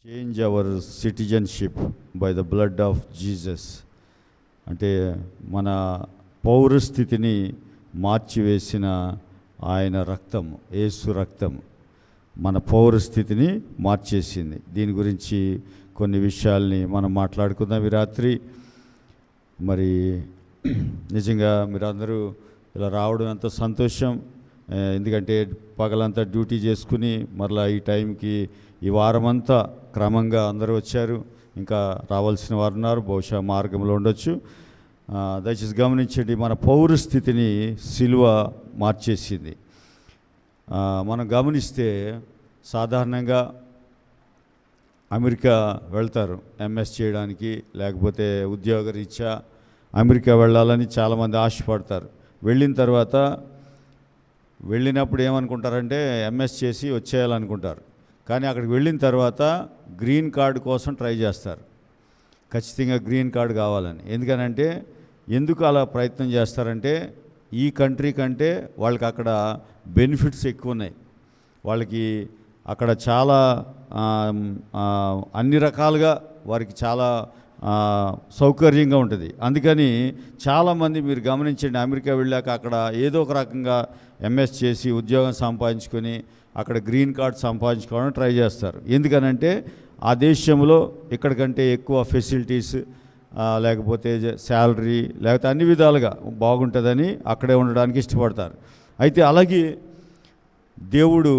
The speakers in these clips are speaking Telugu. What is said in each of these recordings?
Change our citizenship by the blood of Jesus. అంటే మన పౌరస్థితిని మార్చివేసిన ఆయన రక్తం, యేసు రక్తం మన పౌరస్థితిని మార్చేసింది. దీని గురించి కొన్ని విషయాల్ని మనం మాట్లాడుకుందాం ఈ రాత్రి. మరి నిజంగా మీరందరూ ఇలా రావడం ఎంతో సంతోషం. ఎందుకంటే పగలంతా డ్యూటీ చేసుకుని మరలా ఈ టైంకి ఈ వారమంతా క్రమంగా అందరూ వచ్చారు. ఇంకా రావాల్సిన వారు ఉన్నారు, బహుశా మార్గంలో ఉండొచ్చు. దయచేసి గమనించండి, మన పౌరస్థితిని సిలువ మార్చేసింది. మనం గమనిస్తే సాధారణంగా అమెరికా వెళ్తారు ఎంఎస్ చేయడానికి, లేకపోతే ఉద్యోగరీత్యా అమెరికా వెళ్ళాలని చాలామంది ఆశపడతారు. వెళ్ళినప్పుడు ఏమనుకుంటారంటే ఎంఎస్ చేసి వచ్చేయాలనుకుంటారు. కానీ అక్కడికి వెళ్ళిన తర్వాత గ్రీన్ కార్డు కోసం ట్రై చేస్తారు. ఖచ్చితంగా గ్రీన్ కార్డు కావాలని. ఎందుకనంటే ఎందుకు అలా ప్రయత్నం చేస్తారంటే ఈ కంట్రీ కంటే వాళ్ళకి అక్కడ బెనిఫిట్స్ ఎక్కువ ఉన్నాయి. వాళ్ళకి అక్కడ చాలా అన్ని రకాలుగా వారికి చాలా సౌకర్యంగా ఉంటుంది. అందుకని చాలామంది మీరు గమనించండి, అమెరికా వెళ్ళాక అక్కడ ఏదో ఒక రకంగా ఎంఎస్ చేసి ఉద్యోగం సంపాదించుకొని అక్కడ గ్రీన్ కార్డ్ సంపాదించుకోవడానికి ట్రై చేస్తారు. ఎందుకనంటే ఆ దేశంలో ఇక్కడికంటే ఎక్కువ ఫెసిలిటీస్, లేకపోతే శాలరీ, లేకపోతే అన్ని విధాలుగా బాగుంటుందని అక్కడే ఉండడానికి ఇష్టపడతారు. అయితే అలాగే దేవుడు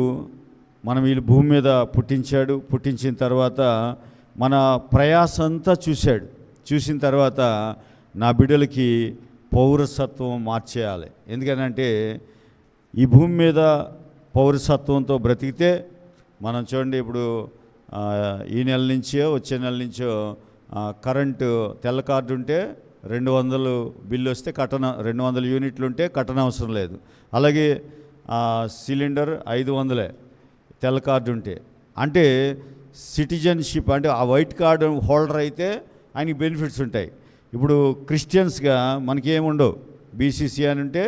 మనం వీళ్ళు భూమి మీద పుట్టించాడు. పుట్టించిన తర్వాత మన ప్రయాస అంతా చూసిన తర్వాత నా బిడ్డలకి పౌరసత్వం మార్చేయాలి. ఎందుకనంటే ఈ భూమి మీద పౌరసత్వంతో బ్రతికితే మనం చూడండి, ఇప్పుడు ఈ నెల నుంచో వచ్చే నెల నుంచో కరెంటు తెల్ల కార్డు ఉంటే 200 బిల్లు వస్తే 200 యూనిట్లు ఉంటే కట్టనవసరం లేదు. అలాగే సిలిండర్ 500 తెల్ల కార్డు ఉంటే. అంటే సిటిజన్షిప్ అంటే ఆ వైట్ కార్డు హోల్డర్ అయితే ఆయనకి బెనిఫిట్స్ ఉంటాయి. ఇప్పుడు క్రిస్టియన్స్గా మనకి ఏముండవు, బీసీసీ అని ఉంటే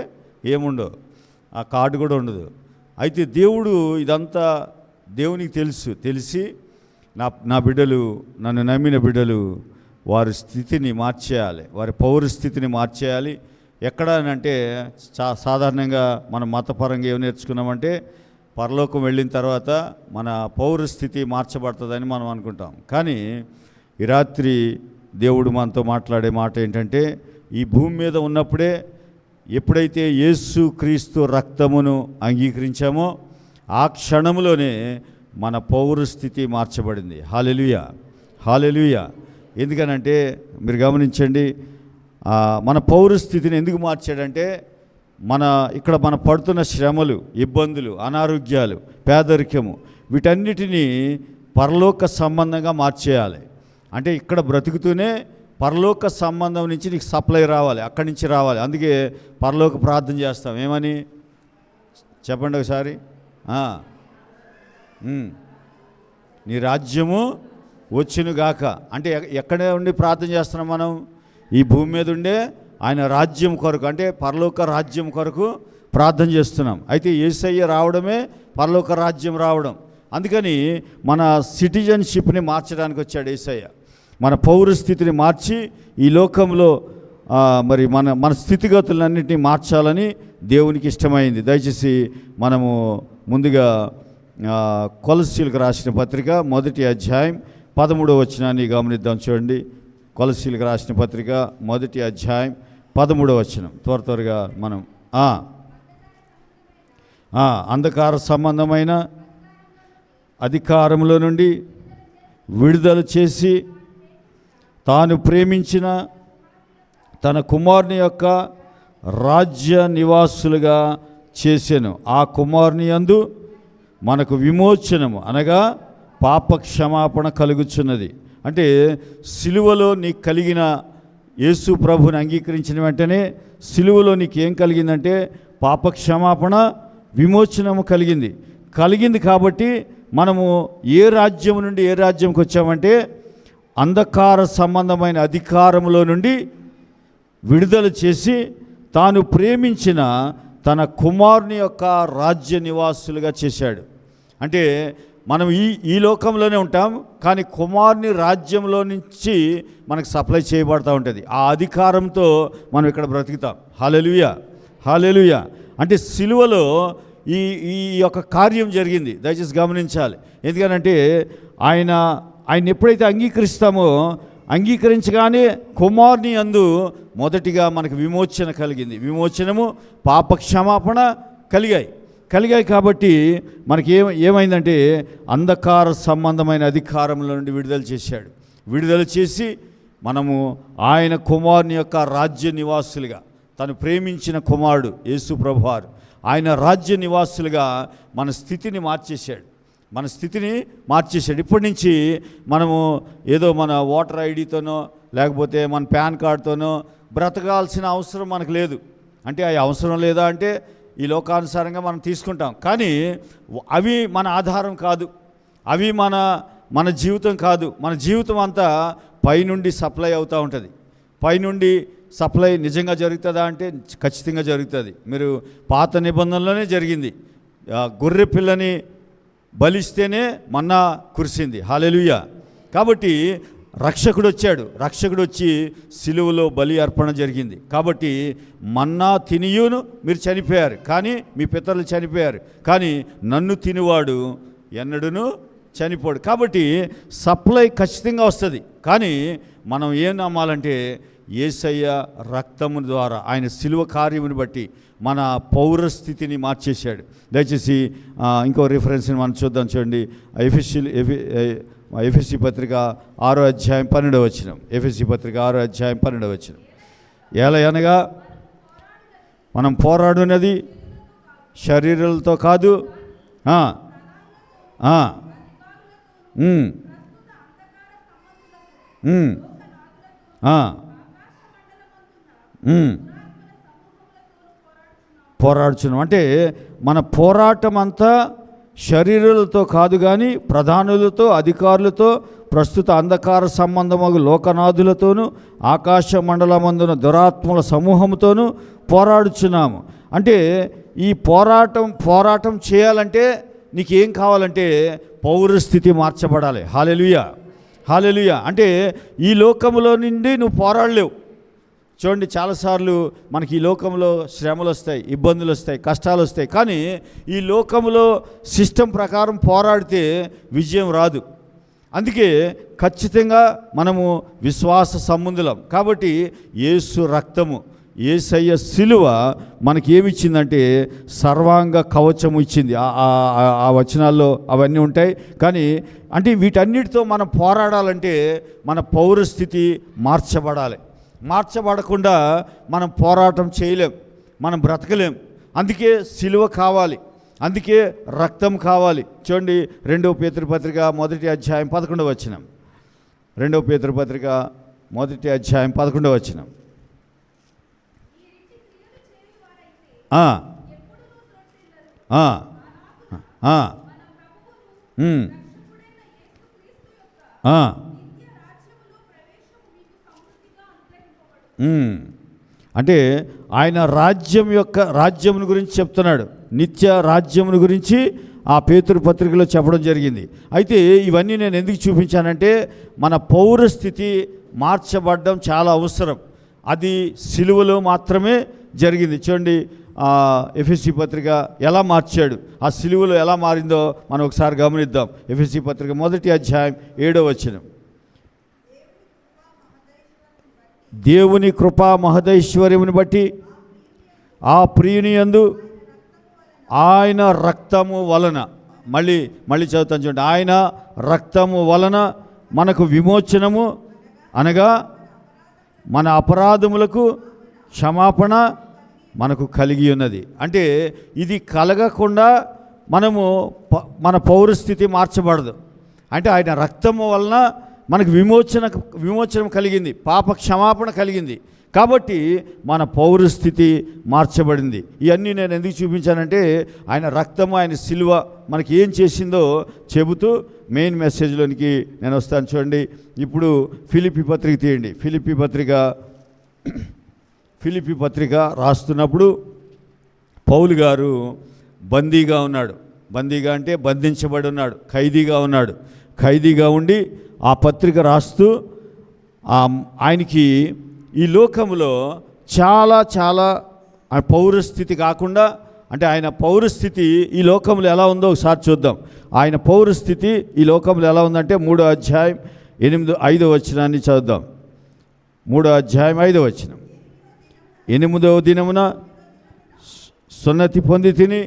ఏముండవు, ఆ కార్డు కూడా ఉండదు. అయితే దేవుడు ఇదంతా దేవునికి తెలిసి నా బిడ్డలు, నన్ను నమ్మిన బిడ్డలు వారి స్థితిని మార్చేయాలి, వారి పౌరస్థితిని మార్చేయాలి. ఎక్కడ అంటే సాధారణంగా మనం మతపరంగా ఏం నేర్చుకున్నామంటే పరలోకం వెళ్ళిన తర్వాత మన పౌరస్థితి మార్చబడుతుందని మనం అనుకుంటాం. కానీ ఈ రాత్రి దేవుడు మనతో మాట్లాడే మాట ఏంటంటే ఈ భూమి మీద ఉన్నప్పుడే ఎప్పుడైతే యేసు క్రీస్తు రక్తమును అంగీకరించామో ఆ క్షణంలోనే మన పౌరస్థితి మార్చబడింది. హల్లెలూయా, హల్లెలూయా. ఎందుకనంటే మీరు గమనించండి, మన పౌరస్థితిని ఎందుకు మార్చాడంటే ఇక్కడ మన పడుతున్న శ్రమలు, ఇబ్బందులు, అనారోగ్యాలు, పేదరికము, వీటన్నిటినీ పరలోక సంబంధంగా మార్చేయాలి. అంటే ఇక్కడ బ్రతుకుతూనే పరలోక సంబంధం నుంచి నీకు సప్లై రావాలి, అక్కడి నుంచి రావాలి. అందుకే పరలోక ప్రార్థన చేస్తాం. ఏమని చెప్పండి ఒకసారి. నీ రాజ్యము వచ్చునుగాక. అంటే ఎక్కడే ఉండి ప్రార్థన చేస్తున్నాం మనం? ఈ భూమి మీద ఉండే ఆయన రాజ్యం కొరకు, అంటే పరలోక రాజ్యం కొరకు ప్రార్థన చేస్తున్నాం. అయితే యేసయ్య రావడమే పరలోక రాజ్యం రావడం. అందుకని మన సిటిజన్షిప్ని మార్చడానికి వచ్చాడు యేసయ్య. మన పౌరస్థితిని మార్చి ఈ లోకంలో మరి మన స్థితిగతులన్నింటినీ మార్చాలని దేవునికి ఇష్టమైంది. దయచేసి మనము ముందుగా కొలస్సీలకు రాసిన పత్రిక 1వ అధ్యాయం 13వ వచనాన్ని గమనిద్దాం. చూడండి, కొలస్సీలకు రాసిన పత్రిక 1వ అధ్యాయం 13వ వచనం. త్వరగా మనం అంధకార సంబంధమైన అధికారంలో నుండి విడుదల చేసి తాను ప్రేమించిన తన కుమారుని యొక్క రాజ్య నివాసులుగా చేసెను. ఆ కుమారుని యందు మనకు విమోచనము అనగా పాప క్షమాపణ కలుగుచున్నది. అంటే సిలువలో నీకు కలిగిన యేసు ప్రభుని అంగీకరించిన వెంటనే సిలువలో నీకు ఏం కలిగిందంటే పాప క్షమాపణ, విమోచనము కలిగింది. కాబట్టి మనము ఏ రాజ్యం నుండి ఏ రాజ్యంకి వచ్చామంటే అంధకార సంబంధమైన అధికారంలో నుండి విడుదల చేసి తాను ప్రేమించిన తన కుమారుని యొక్క రాజ్య నివాసులుగా చేశాడు. అంటే మనం ఈ లోకంలోనే ఉంటాం, కానీ కుమారుని రాజ్యంలో నుంచి మనకు సప్లై చేయబడతా ఉంటుంది. ఆ అధికారంతో మనం ఇక్కడ బ్రతుకుతాం. హల్లెలూయా, హల్లెలూయా. అంటే సిలువలో ఈ ఈ యొక్క కార్యం జరిగింది. దయచేసి గమనించాలి. ఎందుకనంటే ఆయన ఎప్పుడైతే అంగీకరిస్తామో, అంగీకరించగానే కుమారుని యందు మొదటిగా మనకు విమోచన కలిగింది. విమోచనము, పాప క్షమాపణ కలిగాయి కాబట్టి మనకి ఏమైందంటే అంధకార సంబంధమైన అధికారంలో నుండి విడుదల చేసి మనము ఆయన కుమారుని యొక్క రాజ్య నివాసులుగా, తను ప్రేమించిన కుమారుడు యేసు ప్రభువారు ఆయన రాజ్య నివాసులుగా మన స్థితిని మార్చేశాడు. ఇప్పటి నుంచి మనము ఏదో మన ఓటర్ ఐడితోనో లేకపోతే మన పాన్ కార్డుతోనో బ్రతకాల్సిన అవసరం మనకు లేదు. అంటే అవి అవసరం లేదా అంటే ఈ లోకానుసారంగా మనం తీసుకుంటాం, కానీ అవి మన ఆధారం కాదు, అవి మన జీవితం కాదు. మన జీవితం అంతా పైనుండి సప్లై అవుతూ ఉంటుంది. పైనుండి సప్లై నిజంగా జరుగుతుందా అంటే ఖచ్చితంగా జరుగుతుంది. మీరు పాత నిబంధనలోనే జరిగింది. గొర్రె పిల్లని బలిస్తేనే మన్నా కురిసింది. హల్లెలూయా. కాబట్టి రక్షకుడు వచ్చి సిలువలో బలి అర్పణ జరిగింది. కాబట్టి మన్నా తినియును మీరు చనిపోయారు, కానీ మీ పితరులు చనిపోయారు, కానీ నన్ను తినివాడు ఎన్నడూను చనిపోడు. కాబట్టి సప్లై ఖచ్చితంగా వస్తుంది. కానీ మనం ఏం నమ్మాలంటే యేసయ్య రక్తము ద్వారా, ఆయన సిలువ కార్యముని బట్టి మన పౌరస్థితిని మార్చేశాడు. దయచేసి ఇంకో రిఫరెన్స్ని మనం చూద్దాం. చూడండి, ఎఫెసీ పత్రిక 6వ అధ్యాయం 12వ వచనం. ఎఫెసీ పత్రిక 6వ అధ్యాయం 12వ వచనం. ఎలాగనగా మనం పోరాడునది శరీరాలతో కాదు, పోరాడుచున్నాం. అంటే మన పోరాటం అంతా శరీరాలతో కాదు, కానీ ప్రధానులతో, అధికారులతో, ప్రస్తుత అంధకార సంబంధమగు లోకనాథులతోనూ, ఆకాశ మండలమందున దురాత్మల సమూహంతోనూ పోరాడుచున్నాము. అంటే ఈ పోరాటం చేయాలంటే నీకేం కావాలంటే పౌరస్థితి మార్చబడాలి. హల్లెలూయా, హల్లెలూయా. అంటే ఈ లోకంలో నుండి నువ్వు పోరాడలేవు. చూడండి, చాలాసార్లు మనకి ఈ లోకంలో శ్రమలు వస్తాయి, ఇబ్బందులు వస్తాయి, కష్టాలు వస్తాయి, కానీ ఈ లోకంలో సిస్టమ్ ప్రకారం పోరాడితే విజయం రాదు. అందుకే ఖచ్చితంగా మనము విశ్వాస సంబంధులం. కాబట్టి యేసు రక్తము, యేసయ్య సిలువ మనకి ఏమిచ్చిందంటే సర్వాంగ కవచము ఇచ్చింది. ఆ వచనాల్లో అవన్నీ ఉంటాయి. కానీ అంటే వీటన్నిటితో మనం పోరాడాలంటే మన పౌరస్థితి మార్చబడకుండా మనం పోరాటం చేయలేం, మనం బ్రతకలేం. అందుకే సిలువ కావాలి, అందుకే రక్తం కావాలి. చూడండి, 2వ పేతురు పత్రిక 1వ అధ్యాయం 11వ వచనం. 2వ పేతురు పత్రిక 1వ అధ్యాయం 11వ వచనం. అంటే ఆయన రాజ్యమును గురించి చెప్తున్నాడు. నిత్య రాజ్యమును గురించి ఆ పేతురు పత్రికలో చెప్పడం జరిగింది. అయితే ఇవన్నీ నేను ఎందుకు చూపించానంటే మన పౌరస్థితి మార్చబడడం చాలా అవసరం. అది సిలువలో మాత్రమే జరిగింది. చూడండి, ఎఫెసీ పత్రిక ఎలా మార్చాడు, ఆ సిలువలో ఎలా మారిందో మనం ఒకసారి గమనిద్దాం. ఎఫెసీ పత్రిక 1వ అధ్యాయం 7వ వచనం. దేవుని కృపా మహదైశ్వర్యముని బట్టి ఆ ప్రియుని యందు ఆయన రక్తము వలన, మళ్ళీ చదువుతాను చూడండి, ఆయన రక్తము వలన మనకు విమోచనము, అనగా మన అపరాధములకు క్షమాపణ మనకు కలిగి ఉన్నది. అంటే ఇది కలగకుండా మన పౌరస్థితి మార్చబడదు. అంటే ఆయన రక్తము వలన మనకు విమోచనం కలిగింది, పాప క్షమాపణ కలిగింది. కాబట్టి మన పౌరస్థితి మార్చబడింది. ఇవన్నీ నేను ఎందుకు చూపించానంటే ఆయన రక్తము, ఆయన సిలువ మనకి ఏం చేసిందో చెబుతూ మెయిన్ మెసేజ్లోనికి నేను వస్తాను. చూడండి, ఇప్పుడు ఫిలిప్పీ పత్రిక తీయండి. ఫిలిప్పీ పత్రిక రాస్తున్నప్పుడు పౌలు గారు బందీగా ఉన్నాడు. బందీగా అంటే బంధించబడి ఉన్నాడు, ఖైదీగా ఉన్నాడు. ఖైదీగా ఉండి ఆ పత్రిక రాస్తూ ఆయనకి ఈ లోకంలో చాలా చాలా పౌరస్థితి కాకుండా, అంటే ఆయన పౌరస్థితి ఈ లోకంలో ఎలా ఉందో ఒకసారి చూద్దాం. ఆయన పౌరస్థితి ఈ లోకంలో ఎలా ఉందంటే 3వ అధ్యాయం 5వ వచనాన్ని చదువుదాం. 3వ అధ్యాయం 5వ వచనం. 8వ దినమున సున్నతి పొంది తిని,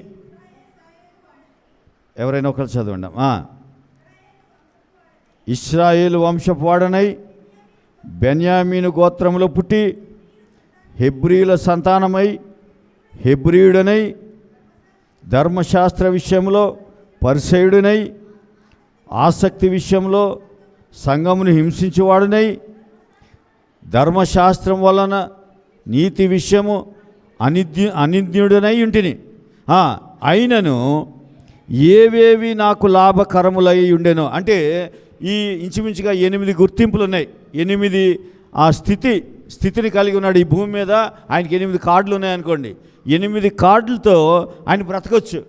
ఎవరైనా ఒకరు చదవండి. ఇశ్రాయేలు వంశపు వాడనై బెన్యామీను గోత్రములో పుట్టి హెబ్రీల సంతానమై హెబ్రీయుడనై ధర్మశాస్త్ర విషయంలో పరిసయుడనై ఆసక్తి విషయంలో సంఘమును హింసించేవాడునై ధర్మశాస్త్రం వలన నీతి విషయము అనింద్యుడనై ఉంటిని. అయినను ఏవేవి నాకు లాభకరములై ఉండెనో, అంటే ఈ ఇంచుమించుగా 8 గుర్తింపులు ఉన్నాయి. 8 ఆ స్థితిని కలిగి ఉన్నాడు ఈ భూమి మీద. ఆయనకి 8 కార్డులు ఉన్నాయనుకోండి. 8 కార్డులతో ఆయన బ్రతకొచ్చు,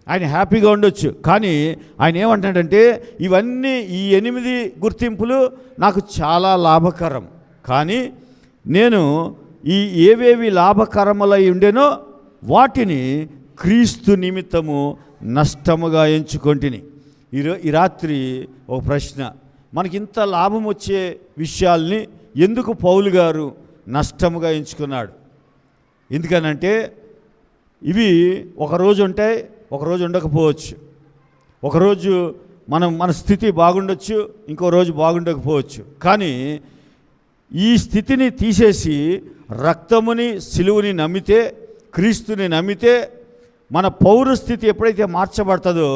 ఆయన హ్యాపీగా ఉండొచ్చు. కానీ ఆయన ఏమంటాడంటే, ఇవన్నీ ఈ 8 గుర్తింపులు నాకు చాలా లాభకరం, కానీ నేను ఈ ఏవేవి లాభకరములై ఉండేనో వాటిని క్రీస్తు నిమిత్తము నష్టముగా ఎంచుకొంటిని. ఈ రాత్రి ఒక ప్రశ్న, మనకింత లాభం వచ్చే విషయాల్ని ఎందుకు పౌలు గారు నష్టముగా ఎంచుకున్నాడు? ఎందుకనంటే ఇవి ఒకరోజు ఉంటాయి, ఒకరోజు ఉండకపోవచ్చు. ఒకరోజు మన స్థితి బాగుండొచ్చు, ఇంకో రోజు బాగుండకపోవచ్చు. కానీ ఈ స్థితిని తీసేసి రక్తముని సిలువుని నమ్మితే, క్రీస్తుని నమ్మితే, మన పౌరస్థితి ఎప్పుడైతే మార్చబడుతుందో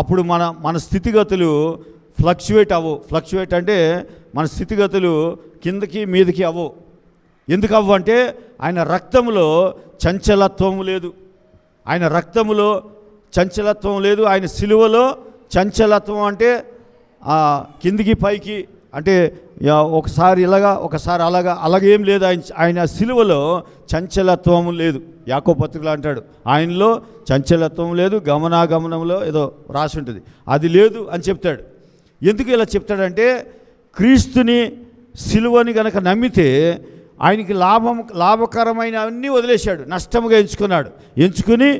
అప్పుడు మన స్థితిగతులు ఫ్లక్చువేట్ అంటే మన స్థితిగతులు కిందకి మీదకి అవ్వవు. ఎందుకు అవ్వు అంటే ఆయన రక్తములో చంచలత్వం లేదు. ఆయన రక్తములో చంచలత్వం లేదు. ఆయన సిలువలో చంచలత్వం అంటే కిందికి పైకి, అంటే ఒకసారి ఇలాగా ఒకసారి అలాగేం లేదు. ఆయన సిలువలో చంచలత్వం లేదు. యాకోబు పత్రికలో అంటాడు, ఆయనలో చంచలత్వం లేదు, గమనాగమనంలో ఏదో రాసి ఉంటుంది, అది లేదు అని చెప్తాడు. ఎందుకు ఇలా చెప్తాడంటే, క్రీస్తుని సిలువని గనక నమ్మితే ఆయనకి లాభకరమైన అన్నీ వదిలేశాడు, నష్టముగా ఎంచుకుని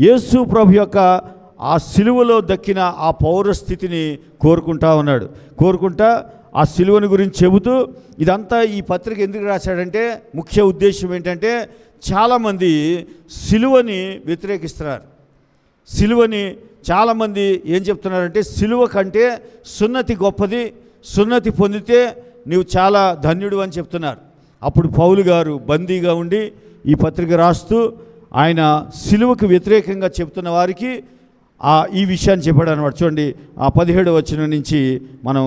యేసు ప్రభు యొక్క ఆ సిలువలో దక్కిన ఆ పౌరస్థితిని కోరుకుంటా ఆ సిలువని గురించి చెబుతూ, ఇదంతా ఈ పత్రిక ఎందుకు రాశాడంటే, ముఖ్య ఉద్దేశం ఏంటంటే, చాలామంది సిలువని వ్యతిరేకిస్తున్నారు. సిలువని చాలామంది ఏం చెప్తున్నారంటే, సిలువ కంటే సున్నతి గొప్పది, సున్నతి పొందితే నీవు చాలా ధన్యుడు అని చెప్తున్నారు. అప్పుడు పౌలు గారు బందీగా ఉండి ఈ పత్రిక రాస్తూ ఆయన సిలువకు వ్యతిరేకంగా చెప్తున్న వారికి ఈ విషయాన్ని చెప్పాడు అనమాట. చూడండి, 17వ వచనం నుంచి మనం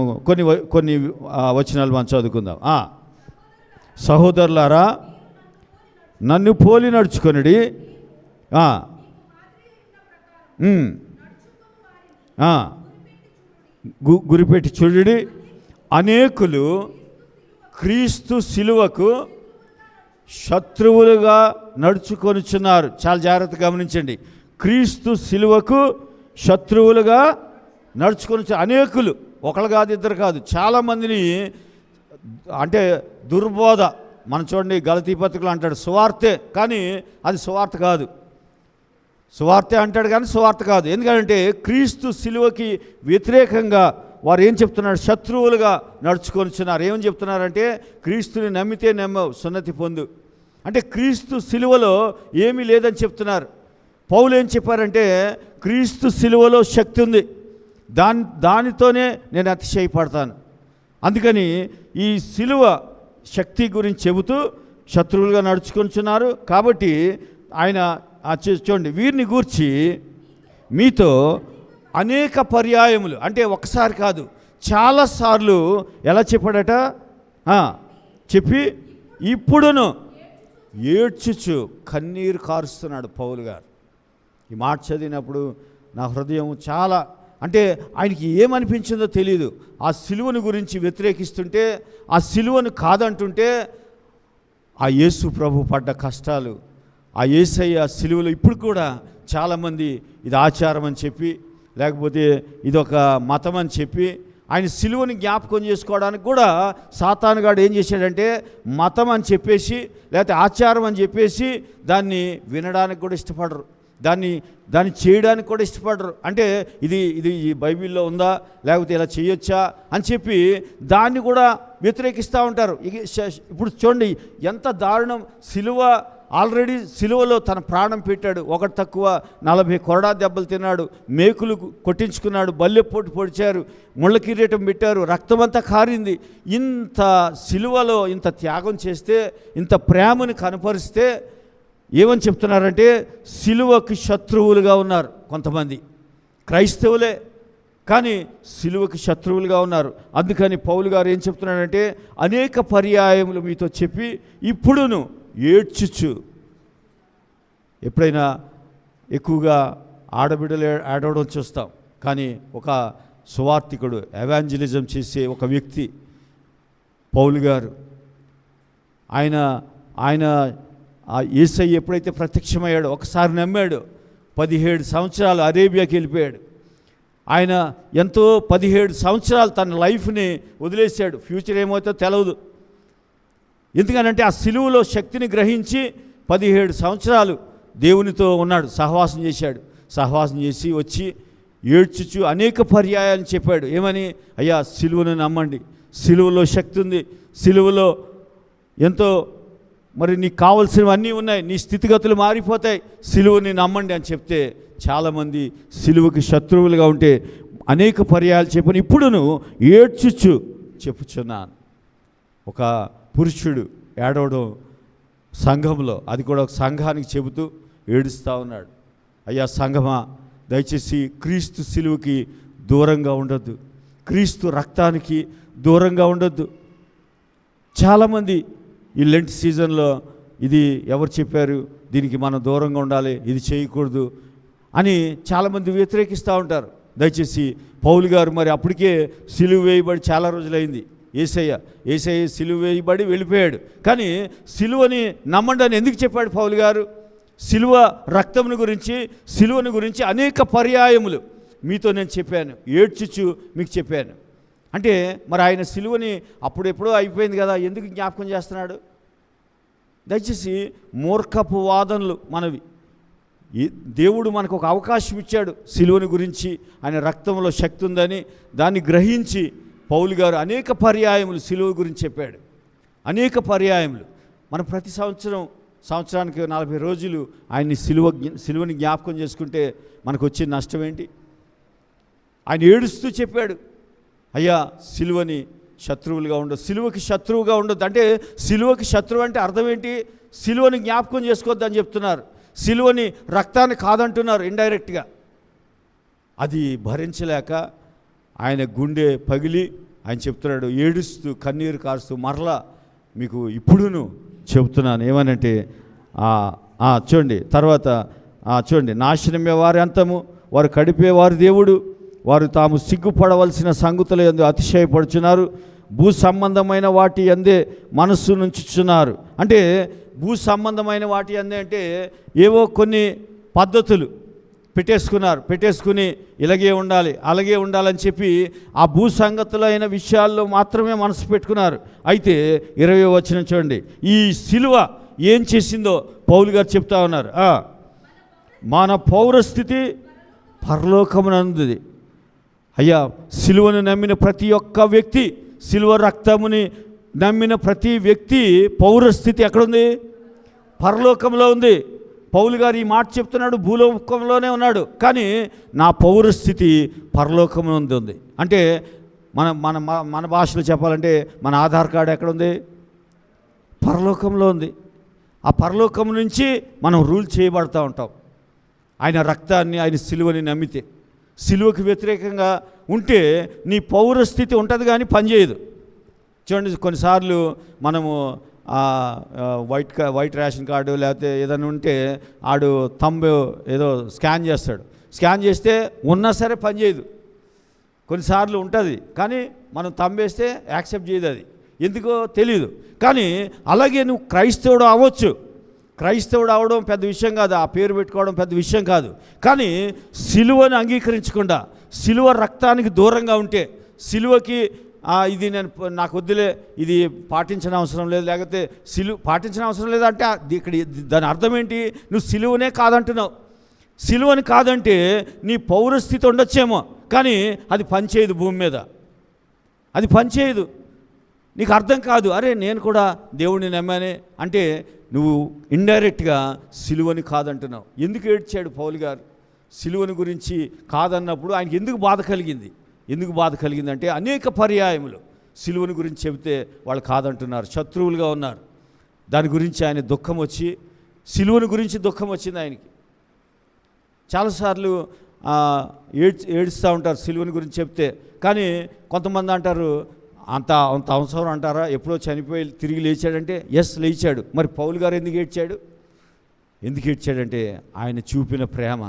కొన్ని వచనాలు మనం చదువుకుందాం. సహోదరులారా, నన్ను పోలి నడుచుకొనుడి, గురిపెట్టి చూడుడి. అనేకులు క్రీస్తు సిలువకు శత్రువులుగా నడుచుకొనుచున్నారు. చాలా జాగ్రత్తగా గమనించండి. క్రీస్తు సిలువకు శత్రువులుగా నడుచుకొని అనేకులు, ఒకళ్ళు కాదు, ఇద్దరు కాదు, చాలామందిని, అంటే దుర్బోధ. మనం చూడండి, గలతీ పత్రికలో అంటాడు సువార్తే, కానీ అది సువార్త కాదు. సువార్తే అంటాడు కానీ సువార్త కాదు. ఎందుకంటే క్రీస్తు సిలువకి వ్యతిరేకంగా వారు ఏం చెప్తున్నారు? శత్రువులుగా నడుచుకొనిచున్నారు. ఏమని చెప్తున్నారంటే, క్రీస్తుని నమ్మితే నమ్మవు, సున్నతి పొందు. అంటే క్రీస్తు సిలువలో ఏమీ లేదని చెప్తున్నారు. పౌలు ఏం చెప్పారంటే, క్రీస్తు సిలువలో శక్తి ఉంది, దానితోనే నేను అతిశయపడతాను. అందుకని ఈ సిలువ శక్తి గురించి చెబుతూ శత్రువులుగా నడుచుకొనిచున్నారు. కాబట్టి ఆయన చూడండి, వీరిని గూర్చి మీతో అనేక పర్యాయములు, అంటే ఒకసారి కాదు చాలాసార్లు ఎలా చెప్పాడట, చెప్పి ఇప్పుడును ఏడ్చుచు కన్నీరు కారుస్తున్నాడు పౌలు గారు. ఈ మాట చదివినప్పుడు నా హృదయం చాలా, అంటే ఆయనకి ఏమనిపించిందో తెలియదు. ఆ సిలువను గురించి వ్యతిరేకిస్తుంటే, ఆ సిలువను కాదంటుంటే, ఆ యేసు ప్రభు పడ్డ కష్టాలు, ఆ యేసయ్య సిలువలో ఇప్పుడు కూడా చాలామంది ఇది ఆచారం అని చెప్పి, లేకపోతే ఇదొక మతం అని చెప్పి ఆయన సిలువని జ్ఞాపకం చేసుకోవడానికి కూడా సాతానుగాడు ఏం చేశాడంటే మతం అని చెప్పేసి, లేకపోతే ఆచారం అని చెప్పేసి దాన్ని వినడానికి కూడా ఇష్టపడరు, దాన్ని చేయడానికి కూడా ఇష్టపడరు. అంటే ఇది ఈ బైబిల్లో ఉందా, లేకపోతే ఇలా చేయొచ్చా అని చెప్పి దాన్ని కూడా వ్యతిరేకిస్తూ ఉంటారు. ఇప్పుడు చూడండి ఎంత దారుణం. ఆల్రెడీ సిలువలో తన ప్రాణం పెట్టాడు. ఒకటి తక్కువ 40 కొరడా దెబ్బలు తిన్నాడు, మేకులు కొట్టించుకున్నాడు, బల్లెపోటు పొడిచారు, ముళ్ళ కిరీటం పెట్టారు, రక్తమంతా కారింది. ఇంత సిలువలో ఇంత త్యాగం చేస్తే, ఇంత ప్రేమను కనపరిస్తే ఏమని చెప్తున్నారంటే సిలువకి శత్రువులుగా ఉన్నారు కొంతమంది. క్రైస్తవులే కానీ సిలువకి శత్రువులుగా ఉన్నారు. అందుకని పౌలు గారు ఏం చెప్తున్నాడంటే అనేక పర్యాయములు మీతో చెప్పి ఇప్పుడును ఏడ్చుచు. ఎప్పుడైనా ఎక్కువగా ఆడబిడ్డలు ఏడవడం చూస్తాం, కానీ ఒక సువార్థికుడు, ఎవాంజలిజం చేసే ఒక వ్యక్తి పౌలు గారు, ఆయన యేసయ్య ఎప్పుడైతే ప్రత్యక్షమయ్యాడో ఒకసారి నమ్మాడు. 17 సంవత్సరాలు అరేబియాకి వెళ్ళిపోయాడు. ఆయన ఎంతో 17 సంవత్సరాలు తన లైఫ్ని వదిలేశాడు. ఫ్యూచర్ ఏమవుతుందో తెలియదు. ఎందుకనంటే ఆ సిలువలో శక్తిని గ్రహించి 17 సంవత్సరాలు దేవునితో ఉన్నాడు, సహవాసం చేశాడు. సహవాసం చేసి వచ్చి ఏడ్చుచు అనేక పర్యాయాలు చెప్పాడు. ఏమని? అయ్యా సిలువను నమ్మండి, సిలువలో శక్తి ఉంది, సిలువలో ఎంతో మరి నీకు కావాల్సినవన్నీ ఉన్నాయి, నీ స్థితిగతులు మారిపోతాయి, సిలువని నమ్మండి అని చెప్తే చాలామంది సిలువకి శత్రువులుగా ఉంటే అనేక పర్యాయాలు చెప్పని ఇప్పుడును ఏడ్చుచు చెప్పుచున్నాను. ఒక పురుషుడు ఏడవడం సంఘంలో, అది కూడా ఒక సంఘానికి చెబుతూ ఏడుస్తూ ఉన్నాడు. అయ్యా సంఘమా, దయచేసి క్రీస్తు సిలువకి దూరంగా ఉండొద్దు, క్రీస్తు రక్తానికి దూరంగా ఉండొద్దు. చాలామంది ఈ లెంట్ సీజన్లో ఇది ఎవరు చెప్పారు, దీనికి మనం దూరంగా ఉండాలి, ఇది చేయకూడదు అని చాలామంది వ్యతిరేకిస్తూ ఉంటారు. దయచేసి పౌలు గారు మరి అప్పటికే సిలువ వేయబడి చాలా రోజులైంది. ఏసయ్య సిలువ వేయబడి వెళ్ళిపోయాడు. కానీ సిలువని నమ్మండి అని ఎందుకు చెప్పాడు పౌలు గారు? సిలువ రక్తమును గురించి, సిలువను గురించి అనేక పర్యాయములు మీతో నేను చెప్పాను, ఏడ్చుచు మీకు చెప్పాను. అంటే మరి ఆయన సిలువని అప్పుడెప్పుడో అయిపోయింది కదా, ఎందుకు జ్ఞాపకం చేస్తున్నాడు? దయచేసి మూర్ఖపు వాదనలు మనవి. దేవుడు మనకు ఒక అవకాశం ఇచ్చాడు సిలువని గురించి, ఆయన రక్తంలో శక్తి ఉందని దాన్ని గ్రహించి పౌలు గారు అనేక పర్యాయములు సిలువ గురించి చెప్పాడు. అనేక పర్యాయములు. మనం ప్రతి సంవత్సరానికి 40 రోజులు ఆయన్ని సిలువని జ్ఞాపకం చేసుకుంటే మనకు వచ్చే నష్టం ఏంటి? ఆయన ఏడుస్తూ చెప్పాడు, అయ్యా సిలువని శత్రువులుగా ఉండదు, సిలువకి శత్రువుగా ఉండదు. అంటే సిలువకి శత్రువు అంటే అర్థం ఏంటి? సిలువని జ్ఞాపకం చేసుకోవద్దని చెప్తున్నారు, సిలువని రక్తాన్ని కాదంటున్నారు ఇండైరెక్ట్గా. అది భరించలేక ఆయన గుండె పగిలి ఆయన చెప్తున్నాడు, ఏడుస్తూ కన్నీరు కారుస్తూ, మరలా మీకు ఇప్పుడును చెబుతున్నాను ఏమనంటే చూడండి తర్వాత చూడండి, నాశనమే వారి అంతము, వారు కడిపేవారు దేవుడు, వారు తాము సిగ్గుపడవలసిన సంగతుల యందు అతిశయపడుచున్నారు, భూ సంబంధమైన వాటి అందే మనస్సు నుంచుచున్నారు. అంటే భూ సంబంధమైన వాటి అందే అంటే ఏవో కొన్ని పద్ధతులు పెట్టేసుకుని ఇలాగే ఉండాలి అలాగే ఉండాలని చెప్పి ఆ భూ సంగతులైన విషయాల్లో మాత్రమే మనసు పెట్టుకున్నారు. అయితే 20వ వచనం చూడండి, ఈ సిలువ ఏం చేసిందో పౌలు గారు చెప్తా ఉన్నారు. మన పౌరస్థితి పరలోకమునందుది. అయ్యా సిలువను నమ్మిన ప్రతి ఒక్క వ్యక్తి, సిలువ రక్తముని నమ్మిన ప్రతి వ్యక్తి పౌరస్థితి ఎక్కడుంది? పరలోకంలో ఉంది. పౌలు గారు ఈ మాట చెప్తున్నాడు, భూలోకంలోనే ఉన్నాడు, కానీ నా పౌరస్థితి పరలోకంలో ఉంది. అంటే మన భాషలో చెప్పాలంటే మన ఆధార్ కార్డు ఎక్కడుంది? పరలోకంలో ఉంది. ఆ పరలోకం నుంచి మనం రూల్ చేయబడతా ఉంటాం. ఆయన రక్తాన్ని, ఆయన సిలువని నమ్మితే. సిలువకి వ్యతిరేకంగా ఉంటే నీ పౌరస్థితి ఉంటుంది కానీ పనిచేయదు. చూడండి, కొన్నిసార్లు మనము వైట్ రేషన్ కార్డు లేకపోతే ఏదైనా ఉంటే ఆడు తంబు ఏదో స్కాన్ చేస్తాడు, స్కాన్ చేస్తే ఉన్నా సరే పనిచేయదు. కొన్నిసార్లు ఉంటుంది కానీ మనం తంబేస్తే యాక్సెప్ట్ చేయదు, అది ఎందుకో తెలియదు. కానీ అలాగే నువ్వు క్రైస్తవుడు అవ్వచ్చు, క్రైస్తవుడు అవడం పెద్ద విషయం కాదు, ఆ పేరు పెట్టుకోవడం పెద్ద విషయం కాదు. కానీ సిలువను అంగీకరించకుండా, సిలువ రక్తానికి దూరంగా ఉంటే, సిలువకి ఇది నాకు వద్దులే, ఇది పాటించిన అవసరం లేదు, లేకపోతే పాటించిన అవసరం లేదు అంటే ఇక్కడ దాని అర్థం ఏంటి? నువ్వు సిలువనే కాదంటున్నావు. సిలువని కాదంటే నీ పౌరస్థితి ఉండొచ్చేమో, కానీ అది పనిచేయదు భూమి మీద, అది పనిచేయదు. నీకు అర్థం కాదు, అరే నేను కూడా దేవుడిని నమ్మానే అంటే నువ్వు ఇండైరెక్ట్గా సిలువని కాదంటున్నావు. ఎందుకు ఏడ్చాడు పౌలు గారు? సిలువని గురించి కాదన్నప్పుడు ఆయనకి ఎందుకు బాధ కలిగింది? ఎందుకు బాధ కలిగిందంటే అనేక పర్యాయములు సిలువని గురించి చెబితే వాళ్ళు కాదంటున్నారు, శత్రువులుగా ఉన్నారు. దాని గురించి ఆయన దుఃఖం వచ్చి, సిలువని గురించి దుఃఖం వచ్చింది ఆయనకి. చాలాసార్లు ఏడుస్తూ ఉంటారు సిలువని గురించి చెప్తే. కానీ కొంతమంది అంటారు, అంత అవసరం అంటారా? ఎప్పుడో చనిపోయి తిరిగి లేచాడంటే ఎస్ లేచాడు. మరి పౌలు గారు ఎందుకు ఏడ్చాడు? ఎందుకు ఏడ్చాడంటే ఆయన చూపిన ప్రేమ,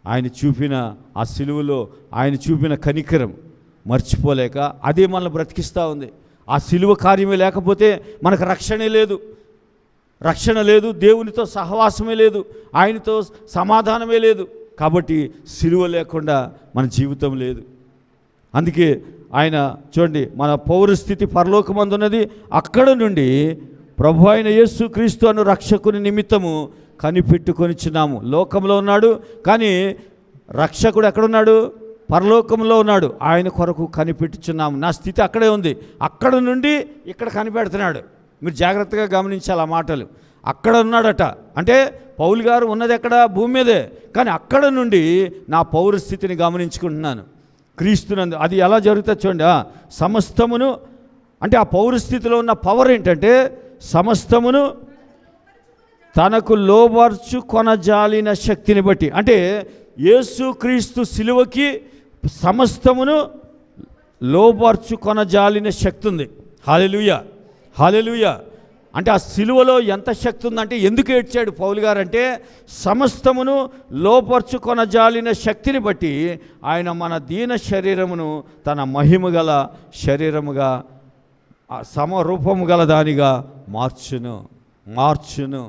ఆయన చూపిన ఆ సిలువలో ఆయన చూపిన కనికరం మర్చిపోలేక అదే మనల్ని బ్రతికిస్తూ ఉంది. ఆ సిలువ కార్యమే లేకపోతే మనకు రక్షణే లేదు, రక్షణ లేదు, దేవునితో సహవాసమే లేదు, ఆయనతో సమాధానమే లేదు. కాబట్టి సిలువ లేకుండా మన జీవితం లేదు. అందుకే ఆయన చూడండి, మన పౌరస్థితి పరలోకమందున్నది, అక్కడ నుండి ప్రభు అయిన యేసు క్రీస్తు అను రక్షకుని నిమిత్తము కనిపెట్టుకొనిచున్నాము. లోకంలో ఉన్నాడు కానీ రక్షకుడు ఎక్కడున్నాడు? పరలోకంలో ఉన్నాడు. ఆయన కొరకు కనిపెట్టుచున్నాము. నా స్థితి అక్కడే ఉంది, అక్కడ నుండి ఇక్కడ కనిపెడుతున్నాడు. మీరు జాగ్రత్తగా గమనించాలి ఆ మాటలు. అక్కడ ఉన్నాడట అంటే పౌలు గారు ఉన్నది ఎక్కడ? భూమి మీదే. కానీ అక్కడ నుండి నా పౌరస్థితిని గమనించుకుంటున్నాను క్రీస్తునందు. అది ఎలా జరుగుతుంది చూడండి. సమస్తమును అంటే ఆ పౌరస్థితిలో ఉన్న పవర్ ఏంటంటే సమస్తమును తనకు లోబర్చు కొనజాలిన శక్తిని బట్టి. అంటే యేసు క్రీస్తు సిలువకి సమస్తమును లోబర్చు కొనజాలిన శక్తి ఉంది. హల్లెలూయా, హల్లెలూయా. అంటే ఆ సిలువలో ఎంత శక్తి ఉందంటే, ఎందుకు ఏడ్చాడు పౌలు గారు అంటే సమస్తమును లోపర్చుకొనజాలిన శక్తిని బట్టి ఆయన మన దీన శరీరమును తన మహిమ గల శరీరముగా సమరూపము గల దానిగా మార్చును.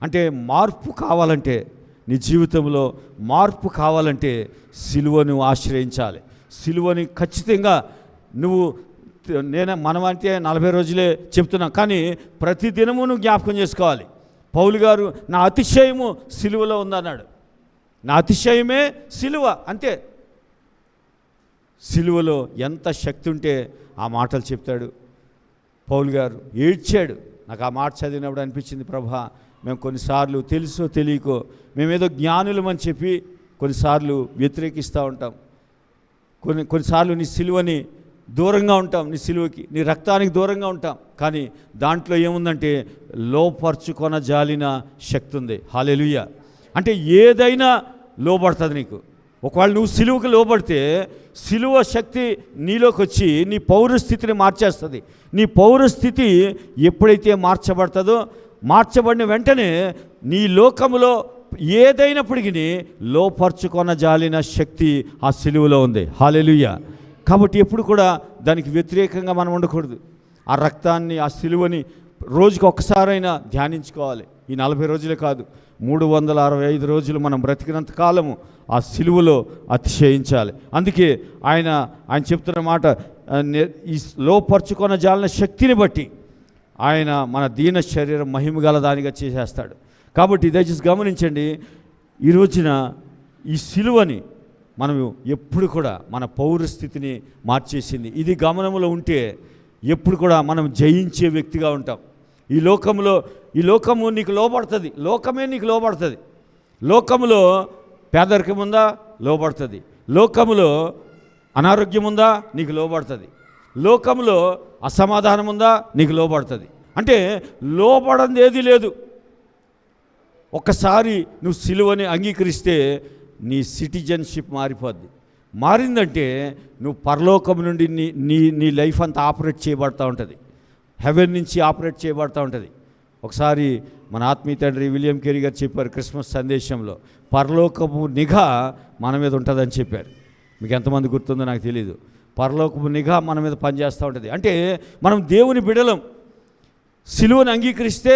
అంటే మార్పు కావాలంటే, నీ జీవితంలో మార్పు కావాలంటే సిలువను ఆశ్రయించాలి. సిలువని ఖచ్చితంగా నువ్వు మనం అంటే 40 రోజులే చెప్తున్నాం, కానీ ప్రతి దినము నువ్వు జ్ఞాపకం చేసుకోవాలి. పౌలు గారు నా అతిశయము సిలువలో ఉందన్నాడు. నా అతిశయమే సిలువ, అంతే. సిలువలో ఎంత శక్తి ఉంటే ఆ మాటలు చెప్తాడు. పౌలు గారు ఏడ్చాడు. నాకు ఆ మాట చదివినప్పుడు అనిపించింది, ప్రభా మేము కొన్నిసార్లు తెలుసో తెలియకో మేమేదో జ్ఞానులమని చెప్పి కొన్నిసార్లు వ్యతిరేకిస్తూ ఉంటాం. కొన్నిసార్లు నీ సిలువని దూరంగా ఉంటాం, నీ సిలువకి, నీ రక్తానికి దూరంగా ఉంటాం. కానీ దాంట్లో ఏముందంటే లోపర్చుకొన జాలిన శక్తి ఉంది. హల్లెలూయా. అంటే ఏదైనా లోబడుతుంది నీకు. ఒకవేళ నువ్వు సిలువకి లోబడితే సిలువ శక్తి నీలోకి వచ్చి నీ పౌరస్థితిని మార్చేస్తుంది. నీ పౌరస్థితి ఎప్పుడైతే మార్చబడుతుందో, మార్చబడిన వెంటనే నీ లోకములో ఏదైనప్పటికీ లోపర్చుకొన జాలిన శక్తి ఆ సిలువలో ఉంది. హల్లెలూయా. కాబట్టి ఎప్పుడు కూడా దానికి వ్యతిరేకంగా మనం ఉండకూడదు. ఆ రక్తాన్ని, ఆ సిలువని రోజుకి ఒక్కసారైనా ధ్యానించుకోవాలి. ఈ 40 రోజులే కాదు, 365 రోజులు మనం బ్రతికినంత కాలము ఆ సిలువలో అతిశయించాలి. అందుకే ఆయన చెప్తున్న మాట, ఈ లోపర్చుకొన జాలిన శక్తిని బట్టి ఆయన మన దీన శరీరం మహిమగల దానిగా చేసేస్తాడు. కాబట్టి దయచేసి గమనించండి, ఈ రోజున ఈ సిలువని మనం ఎప్పుడు కూడా మన పౌరస్థితిని మార్చేసింది. ఇది గమనంలో ఉంటే ఎప్పుడు కూడా మనం జయించే వ్యక్తిగా ఉంటాం. ఈ లోకము నీకు లోబడుతుంది, లోకమే నీకు లోబడుతుంది. లోకములో పేదరికం ఉందా? లోబడుతుంది. లోకములో అనారోగ్యం ఉందా? నీకు లోబడుతుంది. లోకములో అసమాధానం ఉందా? నీకు లోబడుతుంది. అంటే లోబడంది ఏది లేదు. ఒక్కసారి నువ్వు సిలువని అంగీకరిస్తే నీ సిటిజన్షిప్ మారిందంటే నువ్వు పరలోకం నుండి నీ లైఫ్ అంతా ఆపరేట్ చేయబడుతూ ఉంటుంది. హెవెన్ నుంచి ఆపరేట్ చేయబడుతూ ఉంటుంది. ఒకసారి మన ఆత్మీయ తండ్రి విలియం కేరీ గారు చెప్పారు క్రిస్మస్ సందేశంలో, పరలోకము నిఘా మన మీద ఉంటుందని చెప్పారు. మీకు ఎంతమంది గుర్తుందో నాకు తెలీదు. పరలోకము నిఘా మన మీద పనిచేస్తూ ఉంటుంది. అంటే మనం దేవుని బిడలం. సిలువను అంగీకరిస్తే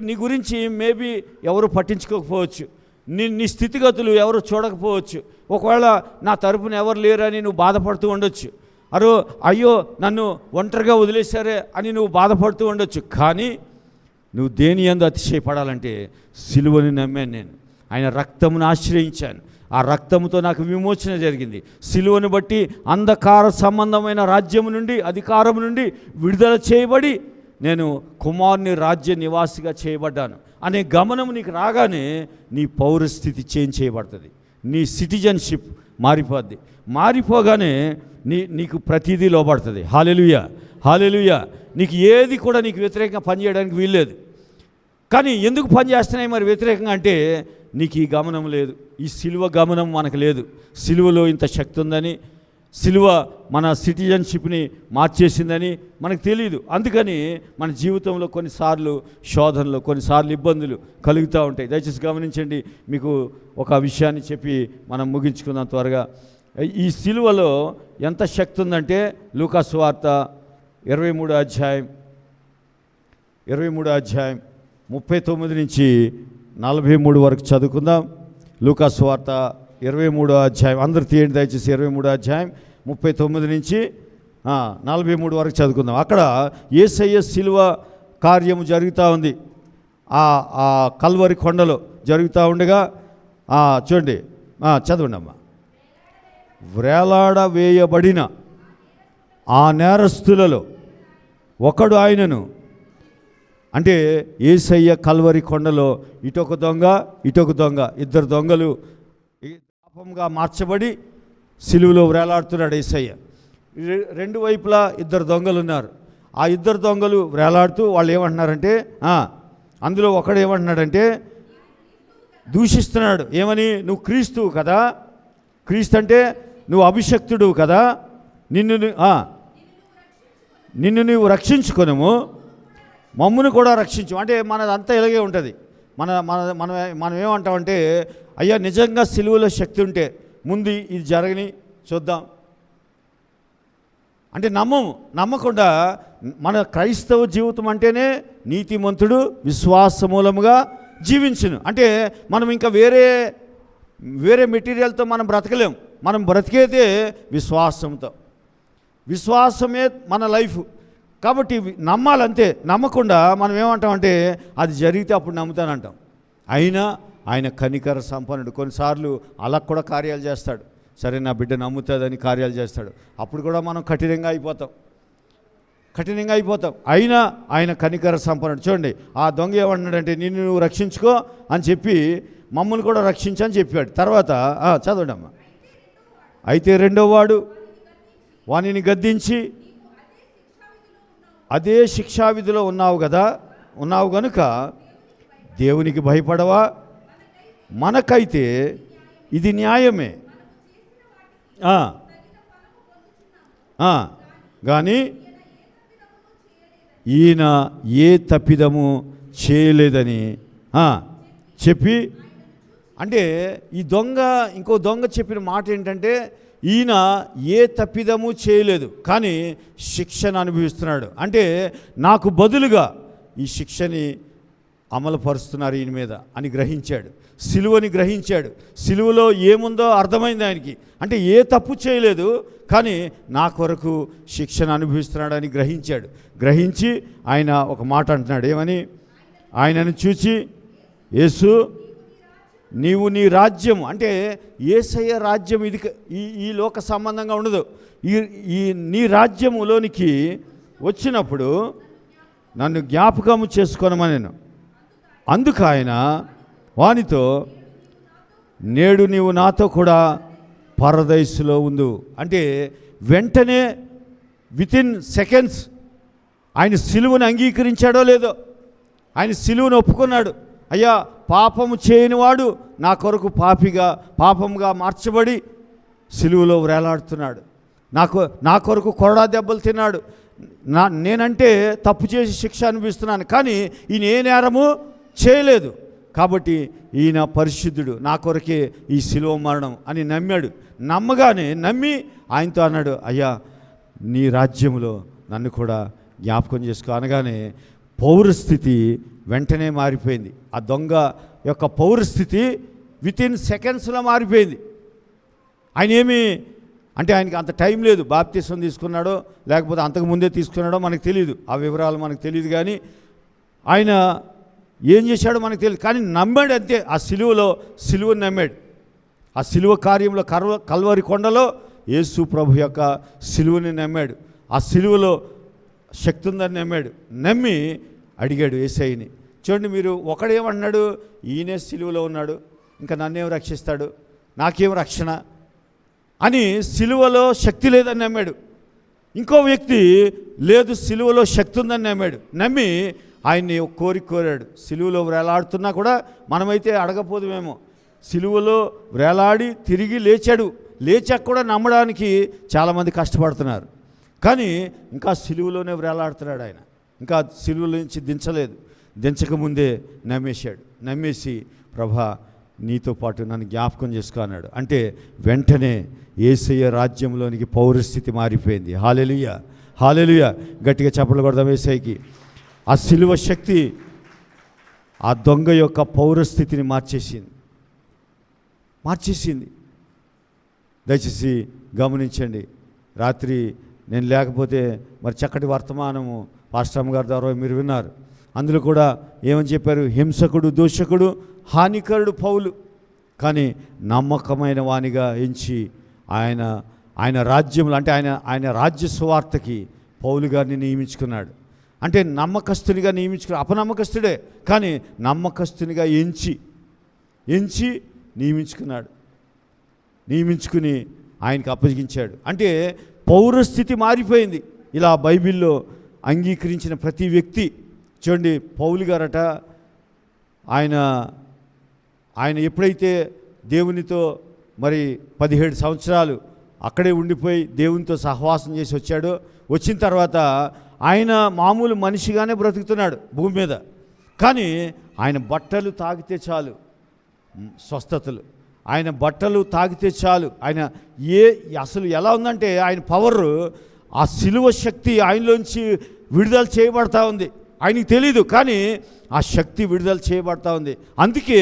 నీ గురించి మేబీ ఎవరు పట్టించుకోకపోవచ్చు, నీ స్థితిగతులు ఎవరు చూడకపోవచ్చు. ఒకవేళ నా తరపున ఎవరు లేరని నువ్వు బాధపడుతూ ఉండొచ్చు. అయ్యో నన్ను ఒంటరిగా వదిలేశారే అని నువ్వు బాధపడుతూ ఉండొచ్చు. కానీ నువ్వు దేని యందు అతిశయపడాలంటే, సిలువని నమ్మాను నేను, ఆయన రక్తమును ఆశ్రయించాను, ఆ రక్తముతో నాకు విమోచన జరిగింది. సిలువను బట్టి అంధకార సంబంధమైన రాజ్యము నుండి, అధికారం నుండి విడుదల చేయబడి నేను కుమారుని రాజ్య నివాసిగా చేయబడ్డాను అనే గమనం నీకు రాగానే నీ పౌరస్థితి చేంజ్ చేయబడుతుంది, నీ సిటిజన్షిప్ మారిపోద్ది. మారిపోగానే నీకు ప్రతిదీ లోబడుతుంది. హల్లెలూయా, హల్లెలూయా. నీకు ఏది కూడా నీకు వ్యతిరేకంగా పనిచేయడానికి వీల్లేదు. కానీ ఎందుకు పనిచేస్తున్నాయి మరి వ్యతిరేకంగా అంటే, నీకు ఈ గమనం లేదు, ఈ సిలువ గమనం మనకు లేదు. సిలువలో ఇంత శక్తి ఉందని, సిలువ మన సిటిజన్షిప్ని మార్చేసిందని మనకు తెలియదు. అందుకని మన జీవితంలో కొన్నిసార్లు శోధనలు, కొన్నిసార్లు ఇబ్బందులు కలుగుతూ ఉంటాయి. దయచేసి గమనించండి. మీకు ఒక విషయాన్ని చెప్పి మనం ముగించుకుందాం త్వరగా. ఈ సిలువలో ఎంత శక్తి ఉందంటే, లూకా సువార్త 23వ అధ్యాయం 39 నుంచి 43 వరకు చదువుకుందాం. లూకా సువార్త 23వ అధ్యాయం, అందరూ తీయండి దయచేసి. 23వ అధ్యాయం 39 నుంచి 43 వరకు చదువుకుందాం. అక్కడ యేసయ్య సిలువ కార్యము జరుగుతూ ఉంది, ఆ కల్వరి కొండలో జరుగుతూ ఉండగా చూడండి, చదవండి అమ్మా. వేలాడవేయబడిన ఆ నేరస్తులలో ఒకడు ఆయనను, అంటే యేసయ్య కల్వరి కొండలో ఇటొక దొంగ ఇటొక దొంగ, ఇద్దరు దొంగలు పాపంగా మార్చబడి సిలువలో వేలాడుతున్నాడు యేసయ్య. రెండు వైపులా ఇద్దరు దొంగలు ఉన్నారు. ఆ ఇద్దరు దొంగలు వేలాడుతూ వాళ్ళు ఏమంటున్నారంటే, అందులో ఒకడు ఏమంటున్నాడంటే దూషిస్తున్నాడు. ఏమని? నువ్వు క్రీస్తువు కదా, క్రీస్తు అంటే నువ్వు అభిషక్తుడు కదా, నిన్ను నువ్వు రక్షించుకొనము, మమ్మును కూడా రక్షించు. అంటే మనదంతా ఇలాగే ఉంటుంది. మనం ఏమంటామంటే, అయ్యా నిజంగా సిలువలో శక్తి ఉంటే ముందు ఇది జరగని చూద్దాం అంటే నమ్మకుండా మన క్రైస్తవ జీవితం అంటేనే నీతిమంతుడు విశ్వాస మూలముగా జీవించును. అంటే మనం ఇంకా వేరే మెటీరియల్తో మనం బ్రతకలేం. మనం బ్రతికేదే విశ్వాసంతో. విశ్వాసమే మన లైఫ్. కాబట్టి నమ్మాలంతే. నమ్మకుండా మనం ఏమంటామంటే అది జరిగితే అప్పుడు నమ్ముతానంటాం. అయినా ఆయన కనికర సంపన్నుడు. కొన్నిసార్లు అలా కూడా కార్యాలు చేస్తాడు. సరే నా బిడ్డ నమ్ముతుందని కార్యాలు చేస్తాడు. అప్పుడు కూడా మనం కఠినంగా అయిపోతాం. అయినా ఆయన కనికర సంపన్నుడు. చూడండి, ఆ దొంగ ఏమన్నాడంటే, నిన్ను నువ్వు రక్షించుకో అని చెప్పి మమ్మల్ని కూడా రక్షించని చెప్పాడు. తర్వాత చదవండి అమ్మ. అయితే రెండో వాడు వానిని గద్దించి, అదే శిక్షావిధిలో ఉన్నావు గనుక దేవునికి భయపడవా? మనకైతే ఇది న్యాయమే, కానీ ఈయన ఏ తప్పిదము చేయలేదని చెప్పి, అంటే ఈ దొంగ ఇంకో దొంగ చెప్పిన మాట ఏంటంటే, ఈయన ఏ తప్పిదము చేయలేదు కానీ శిక్షను అనుభవిస్తున్నాడు. అంటే నాకు బదులుగా ఈ శిక్షని అమలుపరుస్తున్నారు ఈయన మీద అని గ్రహించాడు. సిలువని గ్రహించాడు. సిలువలో ఏముందో అర్థమైంది ఆయనకి. అంటే ఏ తప్పు చేయలేదు కానీ నా కొరకు శిక్షను అనుభవిస్తున్నాడని గ్రహించాడు. గ్రహించి ఆయన ఒక మాట అంటున్నాడు. ఏమని? ఆయనను చూచి, యేసు నీవు నీ రాజ్యం, అంటే యేసయ్య రాజ్యం ఇది ఈ లోక సంబంధంగా ఉండదు. ఈ నీ రాజ్యములోనికి వచ్చినప్పుడు నన్ను జ్ఞాపకము చేసుకోనమనెను. అందుకు ఆయన వానితో, నేడు నీవు నాతో కూడా పరదైసులో ఉండు. అంటే వెంటనే వితిన్ సెకండ్స్ ఆయన సిలువను అంగీకరించాడో లేదో, ఆయన సిలువను ఒప్పుకున్నాడు. అయ్యా పాపము చేయనివాడు నా కొరకు పాపంగా మార్చబడి సిలువలో వేలాడుతున్నాడు. నా కొరకు కొరడా దెబ్బలు తిన్నాడు. నేనంటే తప్పు చేసి శిక్ష అనిపిస్తున్నాను, కానీ ఈయన ఏ నేరము చేయలేదు. కాబట్టి ఈయన పరిశుద్ధుడు, నా కొరకే ఈ సిలువ మరణం అని నమ్మాడు. నమ్మి ఆయనతో అన్నాడు, అయ్యా నీ రాజ్యములో నన్ను కూడా జ్ఞాపకం చేసుకో అనగానే పౌరస్థితి వెంటనే మారిపోయింది. ఆ దొంగ యొక్క పౌరస్థితి వితిన్ సెకండ్స్లో మారిపోయింది. ఆయన ఏమి అంటే ఆయనకి అంత టైం లేదు, బాప్తిసం తీసుకున్నాడో లేకపోతే అంతకుముందే తీసుకున్నాడో మనకు తెలియదు, ఆ వివరాలు మనకు తెలియదు. కానీ ఆయన ఏం చేశాడో మనకు తెలియదు, కానీ నమ్మాడు అంతే. ఆ సిలువను నమ్మాడు. ఆ సిలువ కార్యంలో కల్వరి కొండలో యేసు ప్రభు యొక్క సిలువని నమ్మాడు. ఆ సిలువలో శక్తి ఉందని నమ్మాడు. నమ్మి అడిగాడు యేసయ్యని. చూడండి, మీరు ఒకడేమన్నాడు, ఈయనే సిలువలో ఉన్నాడు, ఇంకా నన్నేం రక్షిస్తాడు, నాకేం రక్షణ అని సిలువలో శక్తి లేదని నమ్మాడు. ఇంకో వ్యక్తి లేదు, సిలువలో శక్తి ఉందని నమ్మాడు. నమ్మి ఆయన్ని కోరాడు. సిలువలో వేలాడుతున్నా కూడా మనమైతే అడగపోదుమేమో, సిలువలో వేలాడి తిరిగి లేచాడు. లేచాక కూడా నమ్మడానికి చాలామంది కష్టపడుతున్నారు. కానీ ఇంకా సిలువలోనే వేలాడుతున్నాడు ఆయన. ఇంకా సిలువలో నుంచి దించలేదు. దించకముందే నమ్మేశాడు. నమ్మేసి ప్రభా నీతో పాటు నన్ను జ్ఞాపకం చేసుకో అన్నాడు. అంటే వెంటనే యేసయ్య రాజ్యంలోనికి పౌరస్థితి మారిపోయింది. హల్లెలూయా, హల్లెలూయా. గట్టిగా చప్పట్లు కొడదాం యేసయ్యకి. ఆ సిలువ శక్తి ఆ దొంగ యొక్క పౌరస్థితిని మార్చేసింది. దయచేసి గమనించండి. రాత్రి నేను లేకపోతే మరి చక్కటి వర్తమానము పాస్టర్ గారి ద్వారా మీరు విన్నారు. అందులో కూడా ఏమని చెప్పారు, హింసకుడు, దూషకుడు, హానికరుడు పౌలు, కానీ నమ్మకమైన వానిగా ఎంచి ఆయన రాజ్యంలో అంటే ఆయన రాజ్య సువార్తకి పౌలు గారిని నియమించుకున్నాడు. అంటే నమ్మకస్తునిగా నియమించుకున్నాడు. అపనమ్మకస్తుడే, కానీ నమ్మకస్తునిగా ఎంచి నియమించుకుని ఆయనకు అప్పగించాడు. అంటే పౌరస్థితి మారిపోయింది. ఇలా బైబిల్లో అంగీకరించిన ప్రతి వ్యక్తి చూడండి, పౌలు గారట ఆయన ఎప్పుడైతే దేవునితో మరి 17 సంవత్సరాలు అక్కడే ఉండిపోయి దేవునితో సహవాసం చేసి వచ్చాడో, వచ్చిన తర్వాత ఆయన మామూలు మనిషిగానే బ్రతుకుతున్నాడు భూమి మీద. కానీ ఆయన బట్టలు తాగితే చాలు స్వస్థతలు, ఆయన బట్టలు తాగితే చాలు. ఆయన అసలు ఎలా ఉందంటే ఆయన పవర్, ఆ సిలువ శక్తి ఆయనలోంచి విడుదల చేయబడతా ఉంది. ఆయనకి తెలీదు, కానీ ఆ శక్తి విడుదల చేయబడతా ఉంది. అందుకే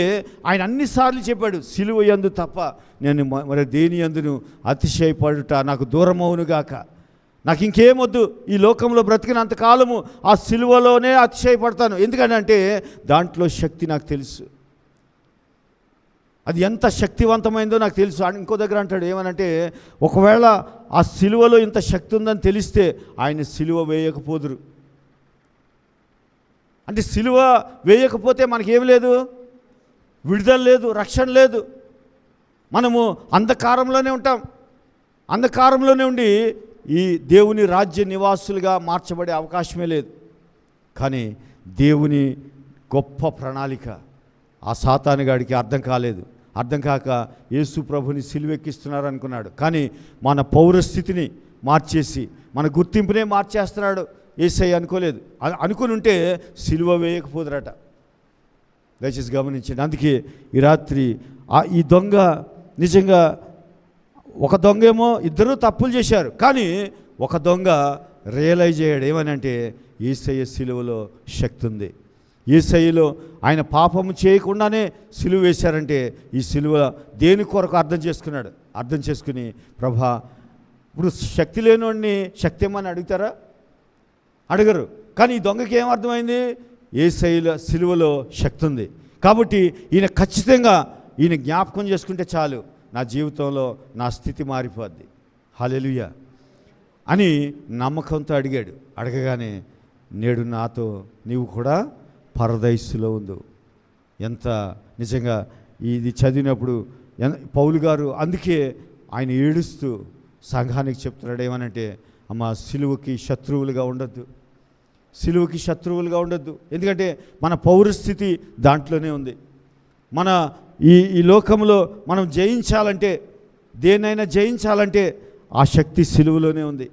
ఆయన అన్నిసార్లు చెప్పాడు, సిలువ యందు తప్ప నేను మరి దేని యందును అతిశయపడుట నాకు దూరమవునుగాక. నాకు ఇంకేమొద్దు, ఈ లోకంలో బ్రతికినంతకాలము ఆ సిలువలోనే అతిశయపడతాను. ఎందుకంటే దాంట్లో శక్తి నాకు తెలుసు, అది ఎంత శక్తివంతమైందో నాకు తెలుసు. ఇంకో దగ్గర అంటాడు ఏమనంటే, ఒకవేళ ఆ సిలువలో ఇంత శక్తి ఉందని తెలిస్తే ఆయన సిలువ వేయకపోదురు. అంటే సిలువ వేయకపోతే మనకేం లేదు, విడుదల లేదు, రక్షణ లేదు. మనము అంధకారంలోనే ఉంటాం. అంధకారంలోనే ఉండి ఈ దేవుని రాజ్య నివాసులుగా మార్చబడే అవకాశమే లేదు. కానీ దేవుని గొప్ప ప్రణాళిక ఆ సాతానుగాడికి అర్థం కాక యేసు ప్రభుని సిలువెక్కిస్తున్నారు అనుకున్నాడు. కానీ మన పౌరస్థితిని మార్చేసి మన గుర్తింపునే మార్చేస్తున్నాడు యేసయ్య అనుకోలేదు. అనుకుని ఉంటే సిలువ వేయకపోదురట. దయచేసి గమనించండి. అందుకే ఈ రాత్రి ఈ దొంగ నిజంగా ఒక దొంగ ఏమో ఇద్దరూ తప్పులు చేశారు, కానీ ఒక దొంగ రియలైజ్ అయ్యాడు. ఏమనంటే యేసయ్య సిలువలో శక్తి ఉంది. యేసయ్యలో ఆయన పాపము చేయకుండానే సిలువ వేశారంటే ఈ సిలువ దేని కొరకు అర్థం చేసుకుని ప్రభా, ఇప్పుడు శక్తి లేనివాడిని శక్తి ఏమని అడుగుతారా? అడగరు. కానీ ఈ దొంగకి ఏం అర్థమైంది, యేసయ్య సిలువలో శక్తి ఉంది కాబట్టి ఈయన ఖచ్చితంగా ఈయన జ్ఞాపకం చేసుకుంటే చాలు, నా జీవితంలో నా స్థితి మారిపోద్ది, హల్లెలూయా అని నమ్మకంతో అడిగాడు. అడగగానే నేడు నాతో నీవు కూడా పరదైసులో ఉండు. ఎంత నిజంగా ఇది చదివినప్పుడు పౌలు గారు అందుకే ఆయన ఏడుస్తూ సంఘానికి చెప్తున్నాడు. ఏమనంటే, అమ్మ సిలువకి శత్రువులుగా ఉండొద్దు. ఎందుకంటే మన పౌరస్థితి దాంట్లోనే ఉంది. మన ఈ లోకంలో మనం జయించాలంటే, దేన్నైనా జయించాలంటే ఆ శక్తి సిలువలోనే ఉంది.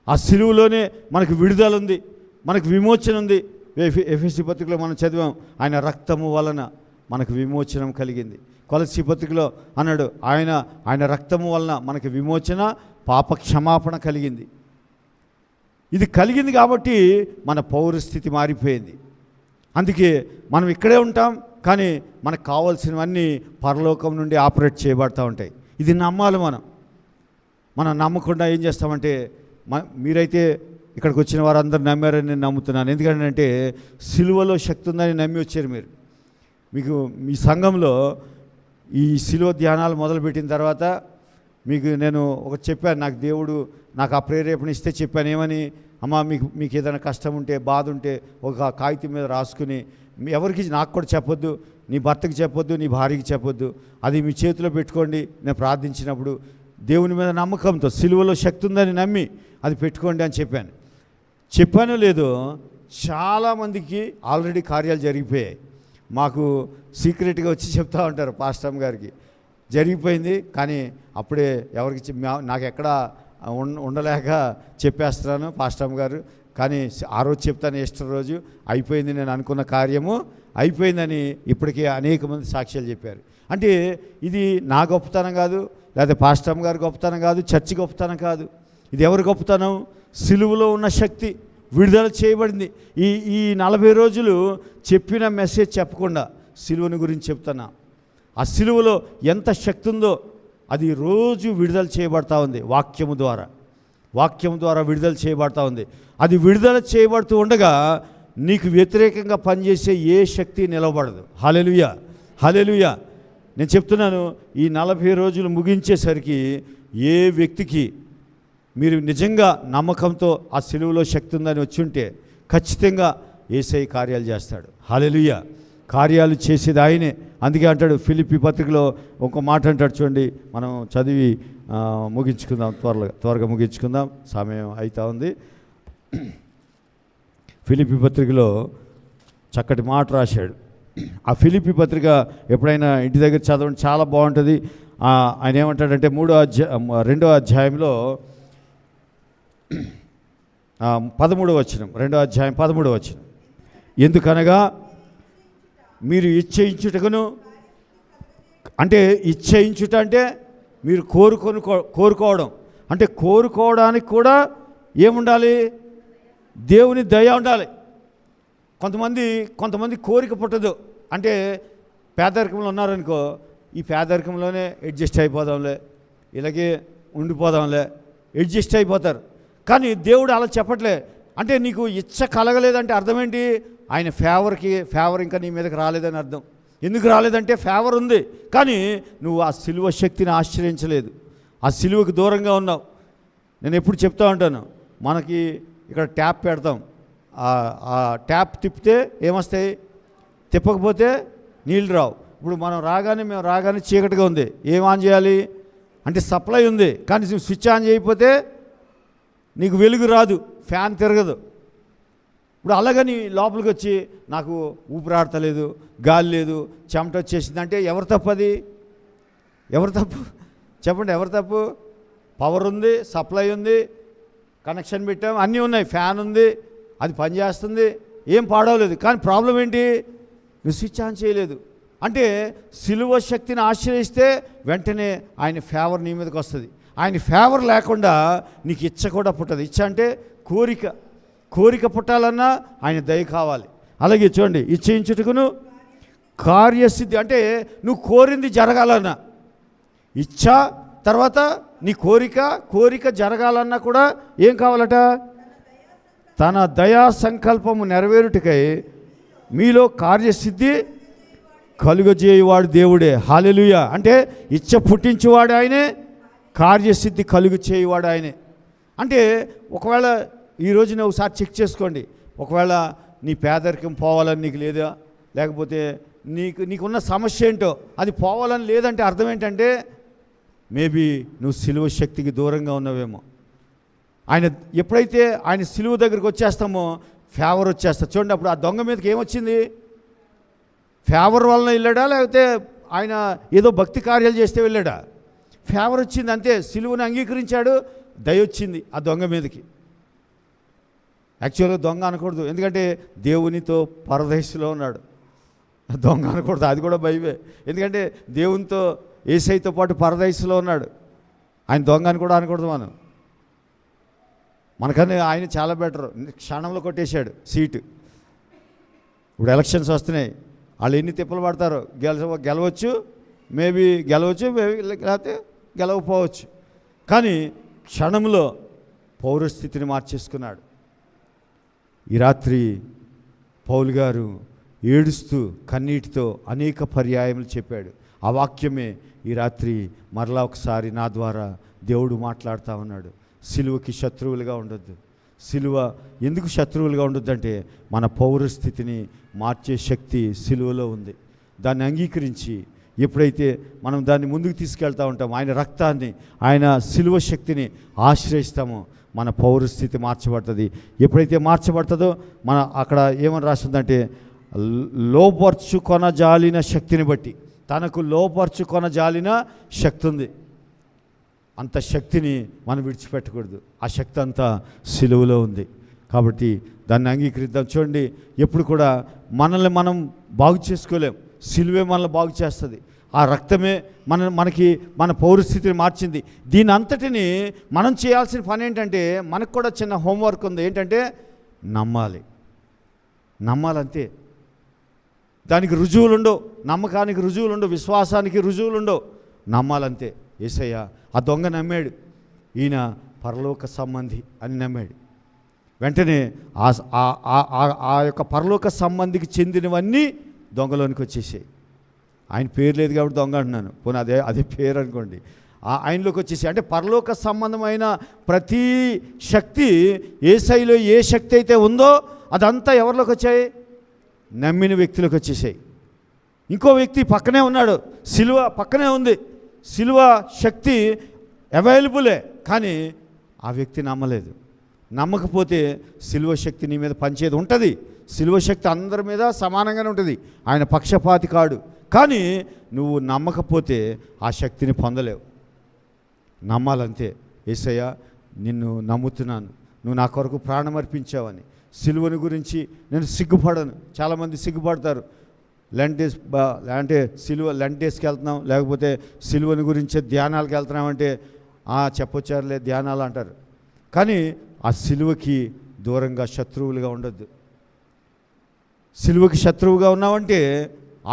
ఆ సిలువలోనే మనకు విడుదల ఉంది, మనకు విమోచన ఉంది. ఎఫెసీ పత్రికలో మనం చదివాం, ఆయన రక్తము వలన మనకు విమోచనం కలిగింది. కొలస్సీ పత్రికలో అన్నాడు, ఆయన రక్తము వలన మనకు విమోచన, పాప క్షమాపణ కలిగింది. ఇది కలిగింది కాబట్టి మన పౌరస్థితి మారిపోయింది. అందుకే మనం ఇక్కడే ఉంటాం, కానీ మనకు కావాల్సినవన్నీ పరలోకం నుండి ఆపరేట్ చేయబడతా ఉంటాయి. ఇది నమ్మాలి. మనం నమ్మకుండా ఏం చేస్తామంటే, మీరైతే ఇక్కడికి వచ్చిన వారందరూ నమ్మారని నేను నమ్ముతున్నాను. ఎందుకంటే సిలువలో శక్తి ఉందని నమ్మి వచ్చారు మీరు. మీకు మీ సంఘంలో ఈ సిలువ ధ్యానాలు మొదలుపెట్టిన తర్వాత మీకు నేను ఒకటి చెప్పాను, నాకు ఆ ప్రేరేపణ ఇస్తే చెప్పాను. ఏమని? అమ్మ, మీకు ఏదైనా కష్టం ఉంటే, బాధ ఉంటే ఒక కాగితం మీద రాసుకుని, ఎవరికి, నాకు కూడా చెప్పొద్దు, నీ భర్తకి చెప్పొద్దు, నీ భార్యకి చెప్పొద్దు, అది మీ చేతిలో పెట్టుకోండి. నేను ప్రార్థించినప్పుడు దేవుని మీద నమ్మకంతో సిలువలో శక్తి ఉందని నమ్మి అది పెట్టుకోండి అని చెప్పానో లేదో, చాలామందికి ఆల్రెడీ కార్యాలు జరిగిపోయాయి. మాకు సీక్రెట్గా వచ్చి చెప్తూ ఉంటారు పాస్టర్ గారికి, జరిగిపోయింది, కానీ అప్పుడే ఎవరికి నాకు ఎక్కడ ఉండలేక చెప్పేస్తున్నాను పాస్టర్ గారు, కానీ ఆ రోజు చెప్తాను, ఈస్టర్ రోజు అయిపోయింది, నేను అనుకున్న కార్యము అయిపోయిందని ఇప్పటికీ అనేక మంది సాక్ష్యాలు చెప్పారు. అంటే ఇది నా గొప్పతనం కాదు, లేదా పాస్టర్ గారి గొప్పతనం కాదు, చర్చి గొప్పతనం కాదు. ఇది ఎవరి గొప్పతనం? సిలువలో ఉన్న శక్తి విడుదల చేయబడింది. ఈ 40 రోజులు చెప్పిన మెసేజ్ చెప్పకుండా సిలువని గురించి చెప్తున్నా. ఆ సిలువలో ఎంత శక్తి ఉందో అది రోజు విడుదల చేయబడతా ఉంది. వాక్యము ద్వారా విడుదల చేయబడతా ఉంది. అది విడుదల చేయబడుతూ ఉండగా నీకు వ్యతిరేకంగా పనిచేసే ఏ శక్తి నిలబడదు. హల్లెలూయా, హల్లెలూయా. నేను చెప్తున్నాను, ఈ 40 రోజులు ముగించేసరికి ఏ వ్యక్తికి మీరు నిజంగా నమ్మకంతో ఆ సిలువలో శక్తి ఉందని వచ్చి ఉంటే ఖచ్చితంగా యేసయ్య కార్యాలు చేస్తాడు. హల్లెలూయా. కార్యాలు చేసేది ఆయనే. అందుకే అంటాడు ఫిలిప్పీ పత్రికలో ఒక మాట అంటాడు, చూడండి, మనం చదివి ముగించుకుందాం, త్వరగా ముగించుకుందాం, సమయం అవుతా ఉంది. ఫిలిప్పీ పత్రికలో చక్కటి మాట రాశాడు. ఆ ఫిలిప్పీ పత్రిక ఎప్పుడైనా ఇంటి దగ్గర చదవండి, చాలా బాగుంటుంది. ఆయన ఏమంటాడంటే 2వ అధ్యాయంలో 13వ వచనం, 2వ అధ్యాయం 13వ వచనం, ఎందుకనగా మీరు ఇచ్ఛయించుటకును, అంటే ఇచ్ఛయించుట అంటే మీరు కోరుకోవడం, అంటే కోరుకోవడానికి కూడా ఏముండాలి? దేవుని దయ ఉండాలి. కొంతమంది కోరిక పుట్టదు. అంటే పేదరికంలో ఉన్నారనుకో, ఈ పేదరికంలోనే అడ్జస్ట్ అయిపోదాంలే, ఇలాగే ఉండిపోదాంలే, అడ్జస్ట్ అయిపోతారు. కానీ దేవుడు అలా చెప్పట్లే. అంటే నీకు ఇచ్చ కలగలేదంటే అర్థం ఏంటి? ఆయన ఫేవర్ ఇంకా నీ మీదకి రాలేదని అర్థం. ఎందుకు రాలేదంటే ఫేవర్ ఉంది, కానీ నువ్వు ఆ సిలువ శక్తిని ఆశ్రయించలేదు, ఆ సిలువకు దూరంగా ఉన్నావు. నేను ఎప్పుడు చెప్తా ఉంటాను, మనకి ఇక్కడ ట్యాప్ పెడతాం, ఆ ట్యాప్ తిప్పితే ఏమొస్తాయి? తిప్పకపోతే నీళ్ళు రావు. ఇప్పుడు మేము రాగానే చీకటిగా ఉంది, ఏం ఆన్ చేయాలి అంటే సప్లై ఉంది, కానీ స్విచ్ ఆన్ చేయకపోతే నీకు వెలుగు రాదు, ఫ్యాన్ తిరగదు. ఇప్పుడు అలాగని లోపలికి వచ్చి నాకు ఊపిరాడతలేదు, గాలి లేదు, చెమట వచ్చేసింది అంటే ఎవరు తప్పు? అది ఎవరు తప్పు చెప్పండి? ఎవరు తప్పు? పవర్ ఉంది, సప్లై ఉంది, కనెక్షన్ పెట్టాం, అన్నీ ఉన్నాయి, ఫ్యాన్ ఉంది, అది పనిచేస్తుంది, ఏం పాడవలేదు. కానీ ప్రాబ్లం ఏంటి? నువ్వు స్విచ్ ఆన్ చేయలేదు. అంటే సిలువ శక్తిని ఆశ్రయిస్తే వెంటనే ఆయన ఫేవర్ నీ మీదకి వస్తుంది. ఆయన ఫేవర్ లేకుండా నీకు ఇచ్చ కూడా పుట్టదు. ఇచ్చ అంటే కోరిక పుట్టాలన్నా ఆయన దయ కావాలి. అలాగే చూడండి, ఇచ్ఛయించుటకును కార్యసిద్ధి, అంటే నువ్వు కోరింది జరగాలన్నా ఇచ్చ, తర్వాత నీ కోరిక జరగాలన్నా కూడా ఏం కావాలట? తన దయా సంకల్పము నెరవేరుటకై మీలో కార్యసిద్ధి కలుగజేయువాడు దేవుడే. హల్లెలూయా. అంటే ఇచ్చ పుట్టించేవాడు ఆయనే, కార్యసిద్ధి కలుగు చేయువాడు ఆయనే. అంటే ఒకవేళ ఈరోజు నువ్వు ఒకసారి చెక్ చేసుకోండి, ఒకవేళ నీ పేదరికం పోవాలని నీకు లేదా, లేకపోతే నీకున్న సమస్య ఏంటో అది పోవాలని లేదంటే అర్థం ఏంటంటే మేబీ నువ్వు సిలువ శక్తికి దూరంగా ఉన్నావేమో. ఎప్పుడైతే ఆయన సిలువ దగ్గరికి వచ్చేస్తామో ఫేవర్ వచ్చేస్తా. చూడండి, అప్పుడు ఆ దొంగ మీదకి ఏమొచ్చింది? ఫేవర్ వలన వెళ్ళాడా, లేకపోతే ఆయన ఏదో భక్తి కార్యాలు చేస్తే వెళ్ళాడా? ఫేవర్ వచ్చింది అంతే. సిలువను అంగీకరించాడు, దయ వచ్చింది ఆ దొంగ మీదకి. యాక్చువల్గా దొంగ అనకూడదు, ఎందుకంటే దేవునితో పరదేశంలో ఉన్నాడు. దొంగ అనకూడదు, అది కూడా భయమే. ఎందుకంటే దేవునితో యేసయ్యతో పాటు పరదేశంలో ఉన్నాడు. ఆయన దొంగ అని కూడా అనకూడదు మనం. మనకన్నా ఆయన చాలా బెటర్, క్షణంలో కొట్టేశాడు సీటు. ఇప్పుడు ఎలక్షన్స్ వస్తున్నాయి, వాళ్ళు ఎన్ని తిప్పలు పడతారో, గెలవచ్చు, మేబీ లేకపోతే గెలవకపోవచ్చు. కానీ క్షణంలో పౌరస్థితిని మార్చేసుకున్నాడు. ఈ రాత్రి పౌలు గారు ఏడుస్తూ కన్నీటితో అనేక పర్యాయములు చెప్పాడు. ఆ వాక్యమే ఈ రాత్రి మరలా ఒకసారి నా ద్వారా దేవుడు మాట్లాడుతూ ఉన్నాడు. సిలువకి శత్రువులుగా ఉండొద్దు. సిలువ ఎందుకు శత్రువులుగా ఉండొద్దంటే మన పౌరస్థితిని మార్చే శక్తి సిలువలో ఉంది. దాన్ని అంగీకరించి ఎప్పుడైతే మనం దాన్ని ముందుకు తీసుకెళ్తూ ఉంటామో, ఆయన రక్తాన్ని, ఆయన సిలువ శక్తిని ఆశ్రయిస్తామో మన పౌరస్థితి మార్చబడుతుంది. ఎప్పుడైతే మార్చబడుతుందో మన అక్కడ ఏమని రాస్తుందంటే లోపర్చుకొనజాలిన శక్తిని బట్టి, తనకు లోపర్చుకొనజాలిన శక్తి ఉంది. అంత శక్తిని మనం విడిచిపెట్టకూడదు. ఆ శక్తి అంతా సిలువలో ఉంది. కాబట్టి దాన్ని అంగీకరిద్దాం. చూడండి, ఎప్పుడు కూడా మనల్ని మనం బాగు చేసుకోలేం, సిలువే మనల్ని బాగు చేస్తుంది. ఆ రక్తమే మన పౌరస్థితిని మార్చింది. దీని అంతటిని మనం చేయాల్సిన పని ఏంటంటే, మనకు కూడా చిన్న హోంవర్క్ ఉంది. ఏంటంటే నమ్మాలంతే. దానికి రుజువులు ఉండవు, నమ్మకానికి రుజువులు ఉండవు, విశ్వాసానికి రుజువులు ఉండవు. నమ్మాలంతే. యేసయ్య ఆ దొంగ నమ్మాడు, ఈయన పరలోక సంబంధి అని నమ్మాడు. వెంటనే ఆ యొక్క పరలోక సంబంధికి చెందినవన్నీ దొంగలోనికి వచ్చేసాయి. ఆయన పేరు లేదు కాబట్టి దొంగ అంటున్నాను, పోనీ అదే పేరు అనుకోండి. ఆయనలోకి వచ్చేసాయి. అంటే పరలోక సంబంధమైన ప్రతి శక్తి, యేసయ్యలో ఏ శక్తి అయితే ఉందో అదంతా ఎవరిలోకి వచ్చాయి? నమ్మిన వ్యక్తులకు వచ్చేసాయి. ఇంకో వ్యక్తి పక్కనే ఉన్నాడు, సిలువ పక్కనే ఉంది, సిలువ శక్తి అవైలబులే, కానీ ఆ వ్యక్తి నమ్మలేదు. నమ్మకపోతే సిలువ శక్తి నీ మీద పనిచేది ఉంటుంది. సిలువ శక్తి అందరి మీద సమానంగానే ఉంటుంది, ఆయన పక్షపాతి కాడు. కానీ నువ్వు నమ్మకపోతే ఆ శక్తిని పొందలేవు. నమ్మాలంతే. యేసయ్య నిన్ను నమ్ముతున్నాను, నువ్వు నా కొరకు ప్రాణం అర్పించావని. సిలువని గురించి నేను సిగ్గుపడను. చాలామంది సిగ్గుపడతారు. లెంట్ డేస్కి వెళ్తున్నాం, లేకపోతే సిలువని గురించే ధ్యానాలకు వెళ్తున్నామంటే చెప్పొచ్చారులే ధ్యానాలు అంటారు. కానీ ఆ సిలువకి దూరంగా శత్రువులుగా ఉండొద్దు. సిలువకి శత్రువుగా ఉన్నావంటే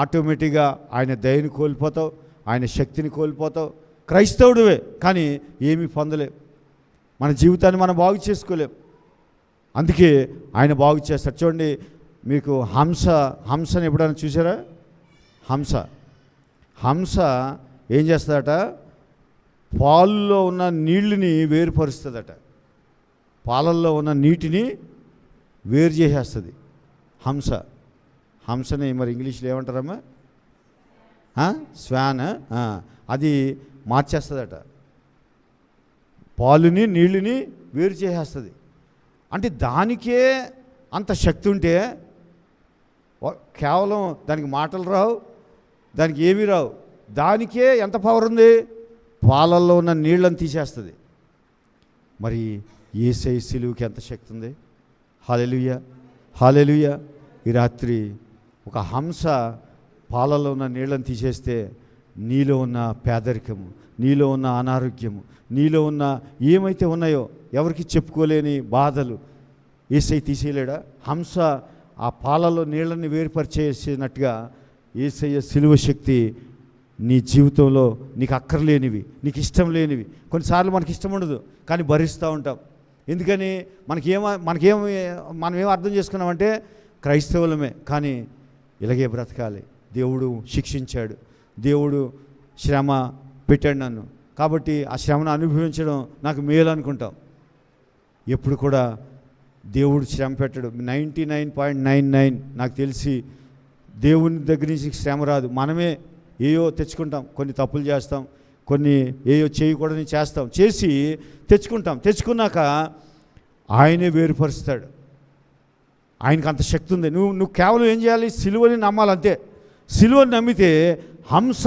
ఆటోమేటిక్గా ఆయన దయని కోల్పోతావు, ఆయన శక్తిని కోల్పోతావు. క్రైస్తవుడివే కానీ ఏమీ పొందలేం, మన జీవితాన్ని మనం బాగు చేసుకోలేం. అందుకే ఆయన బాగు చేస్తాడు. చూడండి, మీకు హంసని ఎప్పుడైనా చూసారా? హంస ఏం చేస్తుందట? పాలలో ఉన్న నీళ్ళని వేరుపరుస్తుందట. పాలల్లో ఉన్న నీటిని వేరు చేసేస్తుంది హంసని. మరి ఇంగ్లీష్లో ఏమంటారమ్మా? స్వాన్. అది మార్చేస్తుందట, పాలుని నీళ్ళని వేరు చేసేస్తుంది. అంటే దానికే అంత శక్తి ఉంటే కేవలం దానికి మాటలు రావు, దానికి ఏమీ రావు, దానికే ఎంత పవర్ ఉంది? పాలల్లో ఉన్న నీళ్ళని తీసేస్తుంది. మరి యేసయ్య సిలువకి ఎంత శక్తి ఉంది? హల్లెలూయా, హల్లెలూయా. ఈ రాత్రి ఒక హంస పాలలో ఉన్న నీళ్ళని తీసేస్తే నీలో ఉన్న పేదరికము, నీలో ఉన్న అనారోగ్యము, నీలో ఉన్న ఏమైతే ఉన్నాయో ఎవరికి చెప్పుకోలేని బాధలు యేసయ్య తీసేయలేడా? హంస ఆ పాలలో నీళ్ళని వేరుపరిచేసినట్టుగా యేసయ్య సిలువ శక్తి నీ జీవితంలో నీకు అక్కర్లేనివి, నీకు ఇష్టం లేనివి, కొన్నిసార్లు మనకి ఇష్టం ఉండదు కానీ భరిస్తూ ఉంటాం. ఎందుకని? మనం ఏం అర్థం చేసుకున్నామంటే క్రైస్తవులమే కానీ ఇలాగే బ్రతకాలి, దేవుడు శిక్షించాడు, దేవుడు శ్రమ పెట్టాడు నన్ను, కాబట్టి ఆ శ్రమను అనుభవించడం నాకు మేలు అనుకుంటాం. ఎప్పుడు కూడా దేవుడు శ్రమ పెట్టడు. 99.99 నాకు తెలిసి దేవుని దగ్గర నుంచి శ్రమ రాదు. మనమే ఏయో తెచ్చుకుంటాం, కొన్ని తప్పులు చేస్తాం, కొన్ని ఏయో చేయకూడని చేస్తాం, చేసి తెచ్చుకుంటాం. తెచ్చుకున్నాక ఆయనే వేరుపరుస్తాడు. ఆయనకు అంత శక్తి ఉంది. నువ్వు కేవలం ఏం చేయాలి? సిలువని నమ్మాలంతే. సిలువని నమ్మితే హంస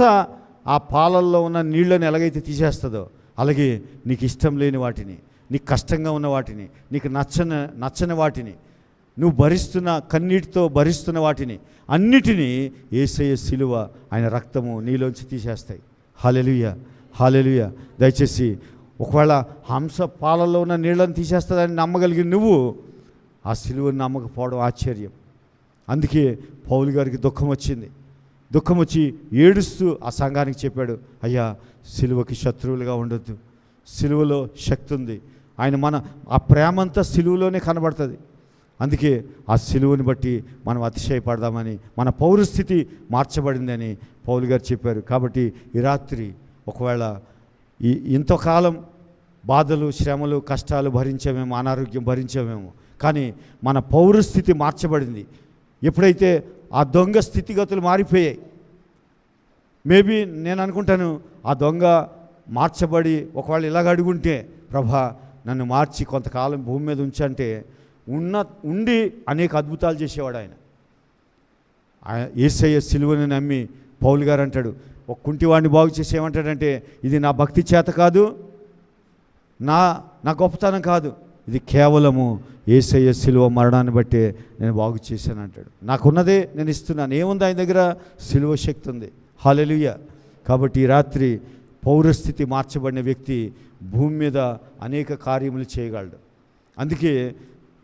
ఆ పాలల్లో ఉన్న నీళ్ళని ఎలాగైతే తీసేస్తుందో అలాగే నీకు ఇష్టం లేని వాటిని, నీకు కష్టంగా ఉన్న వాటిని, నీకు నచ్చని వాటిని, నువ్వు కన్నీటితో భరిస్తున్న వాటిని అన్నిటినీ యేసయ్య సిలువ, ఆయన రక్తము నీలోంచి తీసేస్తాయి. హల్లెలూయా, హల్లెలూయా. దయచేసి ఒకవేళ హంస పాలలో ఉన్న నీళ్ళని తీసేస్తుందని నమ్మగలిగిన నువ్వు ఆ సిలువను నమ్మకపోవడం ఆశ్చర్యం. అందుకే పౌలు గారికి దుఃఖం వచ్చింది. దుఃఖం వచ్చి ఏడుస్తూ ఆ సంఘానికి చెప్పాడు, అయ్యా సిలువకి శత్రువులుగా ఉండొద్దు, సిలువలో శక్తి ఉంది. ఆయన ఆ ప్రేమంతా సిలువలోనే కనబడుతుంది. అందుకే ఆ సిలువని బట్టి మనం అతిశయపడదామని, మన పౌరస్థితి మార్చబడిందని పౌలు గారు చెప్పారు. కాబట్టి ఈ రాత్రి ఒకవేళ ఇంతకాలం బాధలు, శ్రమలు, కష్టాలు భరించామేమో, అనారోగ్యం భరించామేమో, కానీ మన పౌరస్థితి మార్చబడింది. ఎప్పుడైతే ఆ దొంగ స్థితిగతులు మారిపోయాయి, మేబీ నేను అనుకుంటాను ఆ దొంగ మార్చబడి ఒకవేళ ఇలాగ అడుగుంటే, ప్రభా నన్ను మార్చి కొంతకాలం భూమి మీద ఉంచంటే ఉండి అనేక అద్భుతాలు చేసేవాడు ఆయన. యేసయ్య సిలువని నమ్మి పౌలు గారు అంటాడు, ఒక కుంటివాడిని బాగు చేసి ఏమంటాడంటే, ఇది నా భక్తి చేత కాదు, నా గొప్పతనం కాదు, ఇది కేవలము యేసయ్య సిలువ మరణాన్ని బట్టే నేను బాగు చేశాను అంటాడు. నాకున్నదే నేను ఇస్తున్నాను. ఏముంది ఆయన దగ్గర? సిలువ శక్తి ఉంది. హల్లెలూయా. కాబట్టి ఈ రాత్రి పౌరస్థితి మార్చబడిన వ్యక్తి భూమి మీద అనేక కార్యములు చేయగలడు. అందుకే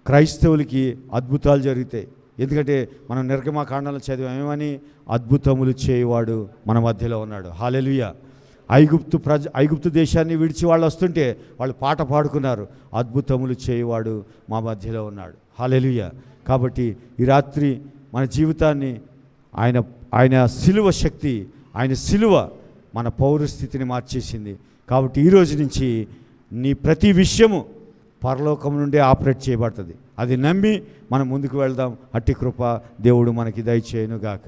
క్రైస్తవులకి అద్భుతాలు జరుగుతాయి. ఎందుకంటే మనం నిర్గమకాండంలో చదివాం, ఏమని? అద్భుతములు చేయవాడు మన మధ్యలో ఉన్నాడు. హల్లెలూయా. ఐగుప్తు దేశాన్ని విడిచి వాళ్ళు వస్తుంటే వాళ్ళు పాట పాడుకున్నారు, అద్భుతములు చేయవాడు మా మధ్యలో ఉన్నాడు. హల్లెలూయా. కాబట్టి ఈ రాత్రి మన జీవితాన్ని ఆయన సిలువ శక్తి, ఆయన సిలువ మన పౌరస్థితిని మార్చేసింది. కాబట్టి ఈరోజు నుంచి నీ ప్రతి విషయము పరలోకం నుండే ఆపరేట్ చేయబడుతుంది. అది నమ్మి మనం ముందుకు వెళ్దాం. అట్టి కృప దేవుడు మనకి దయచేయునుగాక.